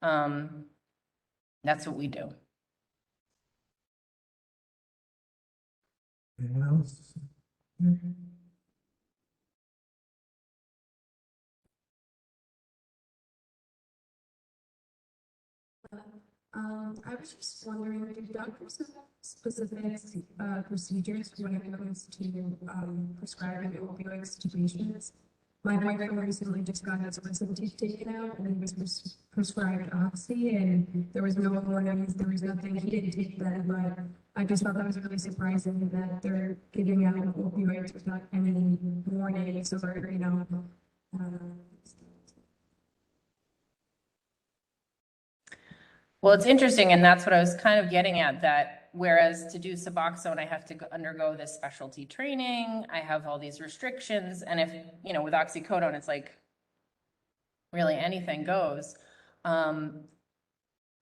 That's what we do. Anyone else? I was just wondering, do doctors have specific procedures when it comes to prescribing opioids to patients? My boyfriend recently just got his wisdom teeth taken out, and he was prescribed oxy, and there was no warnings, there was nothing. He didn't take that, but I just thought that was really surprising that they're giving out opioids without any warnings or Well, it's interesting, and that's what I was kind of getting at, that whereas to do Suboxone, I have to undergo this specialty training, I have all these restrictions, and if, with oxycodone, it's like really anything goes.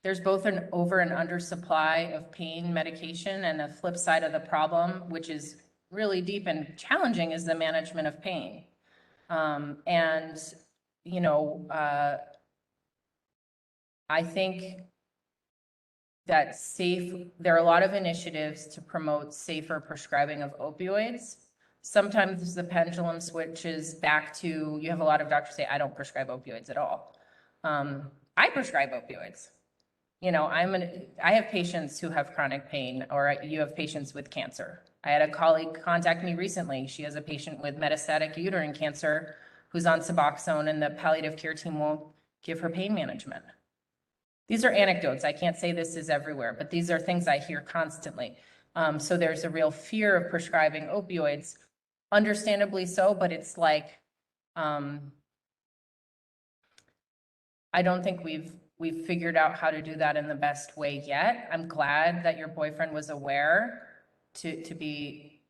There's both an over and under supply of pain medication, and a flip side of the problem, which is really deep and challenging, is the management of pain. I think that there are a lot of initiatives to promote safer prescribing of opioids. Sometimes the pendulum switches back to, you have a lot of doctors say, I don't prescribe opioids at all. I prescribe opioids. I have patients who have chronic pain, or you have patients with cancer. I had a colleague contact me recently. She has a patient with metastatic uterine cancer who's on Suboxone, and the palliative care team won't give her pain management. These are anecdotes. I can't say this is everywhere, but these are things I hear constantly. So there's a real fear of prescribing opioids, understandably so, but it's like, I don't think we've figured out how to do that in the best way yet. I'm glad that your boyfriend was aware to be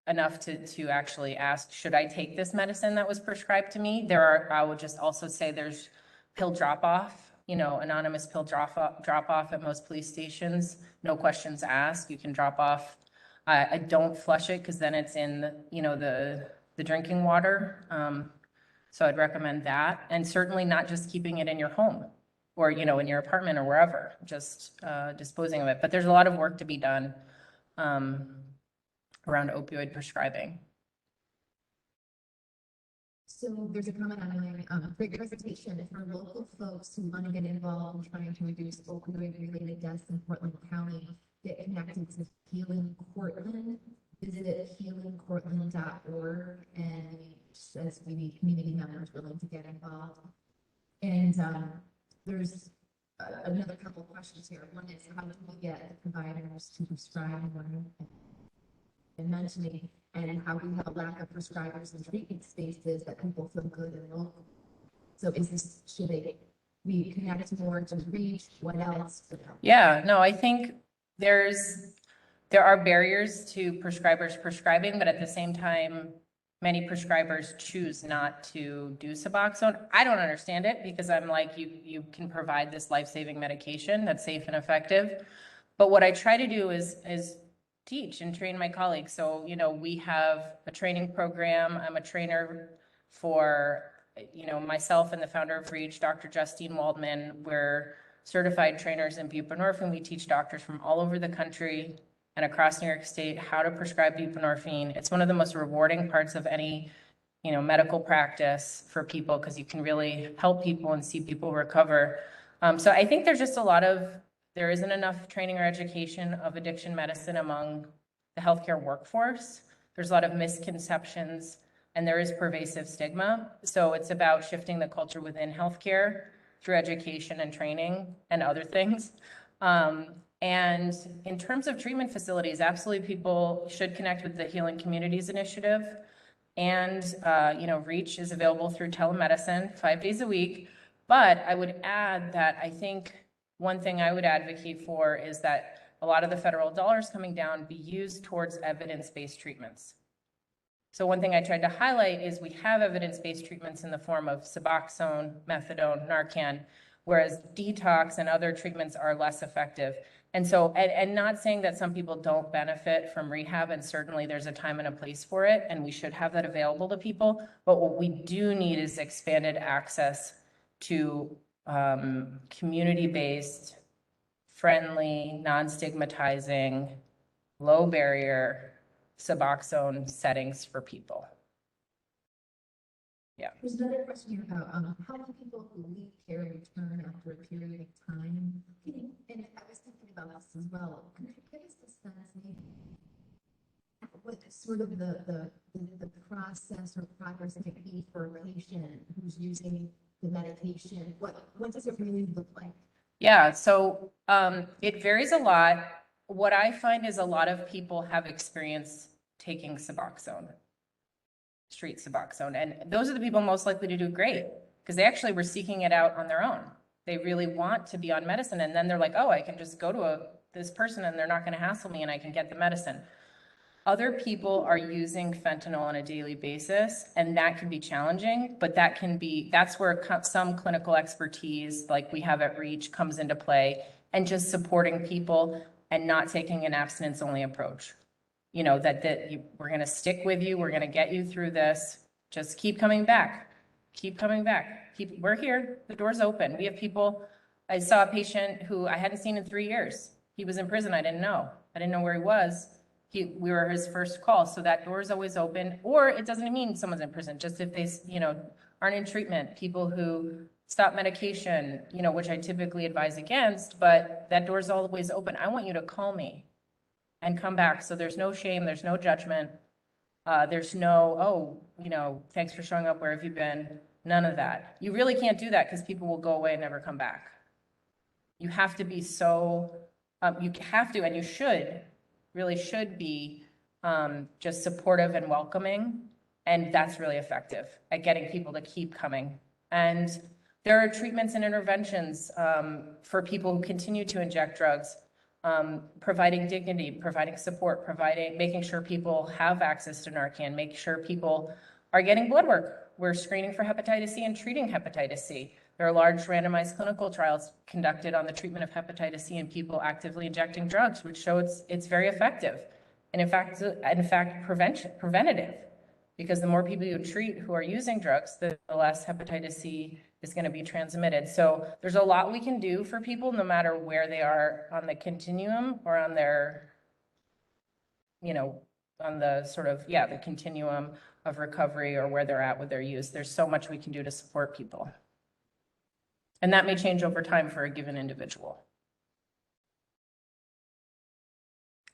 enough to actually ask, should I take this medicine that was prescribed to me? I would just also say there's pill drop-off, anonymous pill drop-off at most police stations, no questions asked. You can drop off. I don't flush it because then it's in, the the drinking water. So I'd recommend that, and certainly not just keeping it in your home or, in your apartment or wherever, just disposing of it. But there's a lot of work to be done around opioid prescribing. So there's a comment on my great presentation for local folks who want to get involved in trying to reduce opioid-related deaths in Cortland County. Get connected to Healing Cortland. Visit healingcortland.org, and says we need community members willing to get involved. And there's another couple of questions here. One is, how do we get the providers to prescribe one? And mentioning, and how we have a lack of prescribers and treatment spaces that people feel good and local. So should we connect more to reach? What else? Yeah, no, I think there are barriers to prescribers prescribing, but at the same time, many prescribers choose not to do Suboxone. I don't understand it, because I'm like, you can provide this life-saving medication that's safe and effective. But what I try to do is teach and train my colleagues. So, we have a training program. I'm a trainer for, myself and the founder of REACH, Dr. Justine Waldman. We're certified trainers in buprenorphine. We teach doctors from all over the country and across New York State how to prescribe buprenorphine. It's one of the most rewarding parts of any, medical practice for people, because you can really help people and see people recover. So I think there's just there isn't enough training or education of addiction medicine among the healthcare workforce. There's a lot of misconceptions, and there is pervasive stigma. So it's about shifting the culture within healthcare through education and training and other things. And in terms of treatment facilities, absolutely, people should connect with the Healing Communities Initiative. And, REACH is available through telemedicine 5 days a week. But I would add that I think one thing I would advocate for is that a lot of the federal dollars coming down be used towards evidence-based treatments. So one thing I tried to highlight is we have evidence-based treatments in the form of Suboxone, methadone, Narcan, whereas detox and other treatments are less effective. And so, and not saying that some people don't benefit from rehab, and certainly there's a time and a place for it, and we should have that available to people. But what we do need is expanded access to community-based, friendly, non-stigmatizing, low barrier Suboxone settings for people. Yeah. There's another question here about how many people who leave care return after a period of time. And I was thinking about this as well. Could you give us the sense, maybe, what sort of the process or progress it can be for a patient who's using the medication? What does it really look like? Yeah, so it varies a lot. What I find is a lot of people have experience taking Suboxone, street Suboxone, and those are the people most likely to do great, because they actually were seeking it out on their own. They really want to be on medicine, and then they're like, oh, I can just go to this person and they're not going to hassle me and I can get the medicine. Other people are using fentanyl on a daily basis, and that can be challenging, but that's where some clinical expertise, like we have at REACH, comes into play, and just supporting people and not taking an abstinence-only approach. We're going to stick with you. We're going to get you through this. Just keep coming back. Keep coming back. We're here. The door's open. We have people. I saw a patient who I hadn't seen in 3 years. He was in prison. I didn't know where he was. We were his first call. So that door is always open. Or it doesn't mean someone's in prison. Just if they, aren't in treatment, people who stop medication, which I typically advise against, but that door's always open. I want you to call me and come back. So there's no shame. There's no judgment. There's no, thanks for showing up. Where have you been? None of that. You really can't do that, because people will go away and never come back. You have to be you have to, and you really should be just supportive and welcoming. And that's really effective at getting people to keep coming. And there are treatments and interventions for people who continue to inject drugs, providing dignity, providing support, making sure people have access to Narcan, make sure people are getting blood work. We're screening for hepatitis C and treating hepatitis C. There are large randomized clinical trials conducted on the treatment of hepatitis C in people actively injecting drugs, which show it's very effective. And in fact, preventative. Because the more people you treat who are using drugs, the less hepatitis C is going to be transmitted. So there's a lot we can do for people no matter where they are on the continuum or on their, on the sort of, the continuum of recovery or where they're at with their use. There's so much we can do to support people. And that may change over time for a given individual.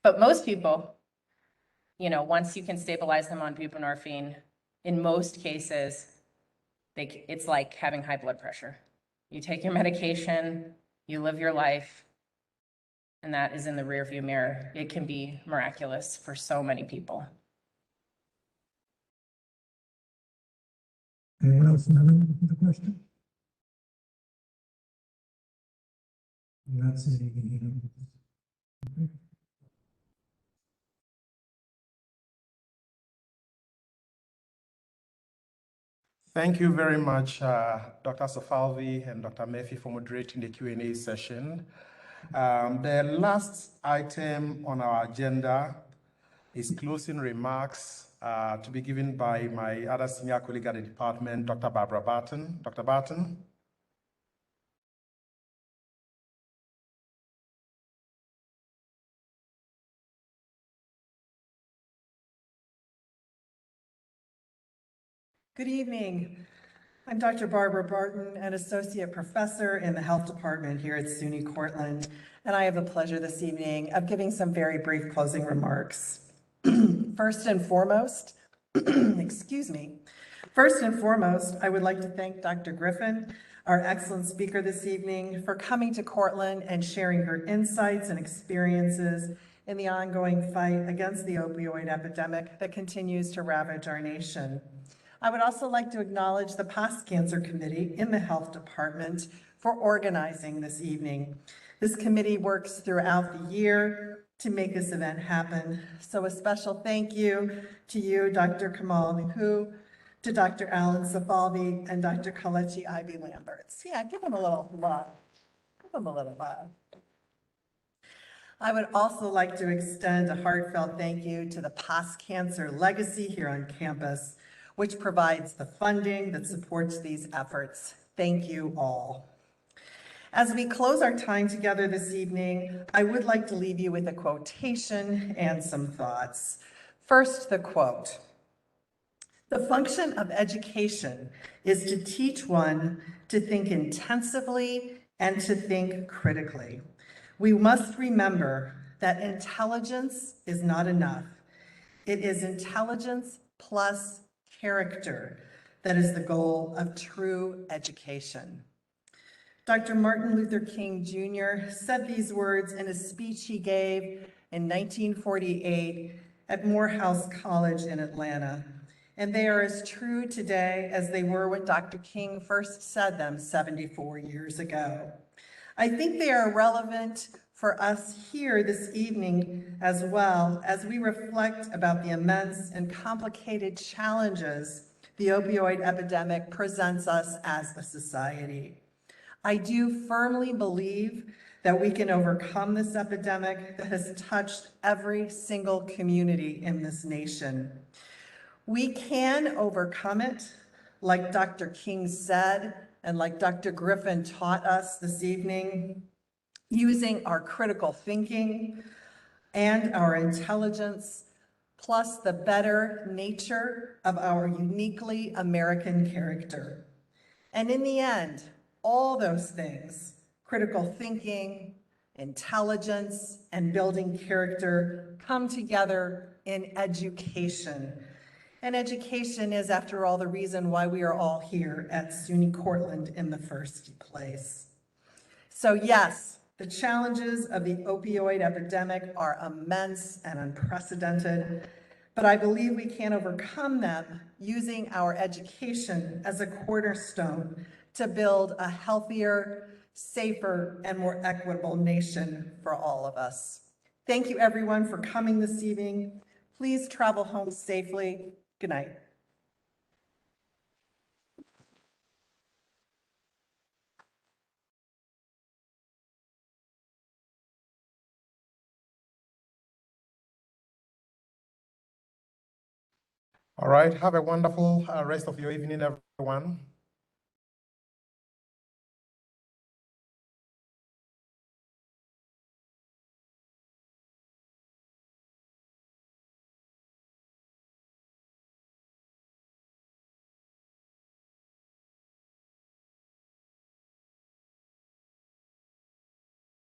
But most people, once you can stabilize them on buprenorphine, in most cases, it's like having high blood pressure. You take your medication, you live your life, and that is in the rearview mirror. It can be miraculous for so many people. Anyone else have the question? Not seeing any hands. Okay. Thank you very much, Dr. Sofalvi and Dr. Murphy, for moderating the Q&A session. The last item on our agenda is closing remarks to be given by my other senior colleague at the department, Dr. Barbara Barton. Dr. Barton. Good evening. I'm Dr. Barbara Barton, an associate professor in the health department here at SUNY Cortland, and I have the pleasure this evening of giving some very brief closing remarks. First and foremost, First and foremost, I would like to thank Dr. Griffin, our excellent speaker this evening, for coming to Cortland and sharing her insights and experiences in the ongoing fight against the opioid epidemic that continues to ravage our nation. I would also like to acknowledge the Poskanzer Committee in the Health Department for organizing this evening. This committee works throughout the year to make this event happen. So a special thank you to you, Dr. Kamal Nahu, to Dr. Alan Safalvi, and Dr. Kalechi Ivy Lamberts. Yeah, give them a little love. Give them a little love. I would also like to extend a heartfelt thank you to the Poskanzer Legacy here on campus, which provides the funding that supports these efforts. Thank you all. As we close our time together this evening, I would like to leave you with a quotation and some thoughts. First, the quote. The function of education is to teach one to think intensively and to think critically. We must remember that intelligence is not enough. It is intelligence plus character that is the goal of true education. Dr. Martin Luther King Jr. said these words in a speech he gave in 1948 at Morehouse College in Atlanta, and they are as true today as they were when Dr. King first said them 74 years ago. I think they are relevant for us here this evening as well as we reflect about the immense and complicated challenges the opioid epidemic presents us as a society. I do firmly believe that we can overcome this epidemic that has touched every single community in this nation. We can overcome it, like Dr. King said, and like Dr. Griffin taught us this evening, using our critical thinking and our intelligence, plus the better nature of our uniquely American character. And in the end, all those things, critical thinking, intelligence, and building character, come together in education. And education is, after all, the reason why we are all here at SUNY Cortland in the first place. So yes, the challenges of the opioid epidemic are immense and unprecedented, but I believe we can overcome them using our education as a cornerstone to build a healthier, safer, and more equitable nation for all of us. Thank you everyone for coming this evening. Please travel home safely. Good night. All right, have a wonderful rest of your evening, everyone.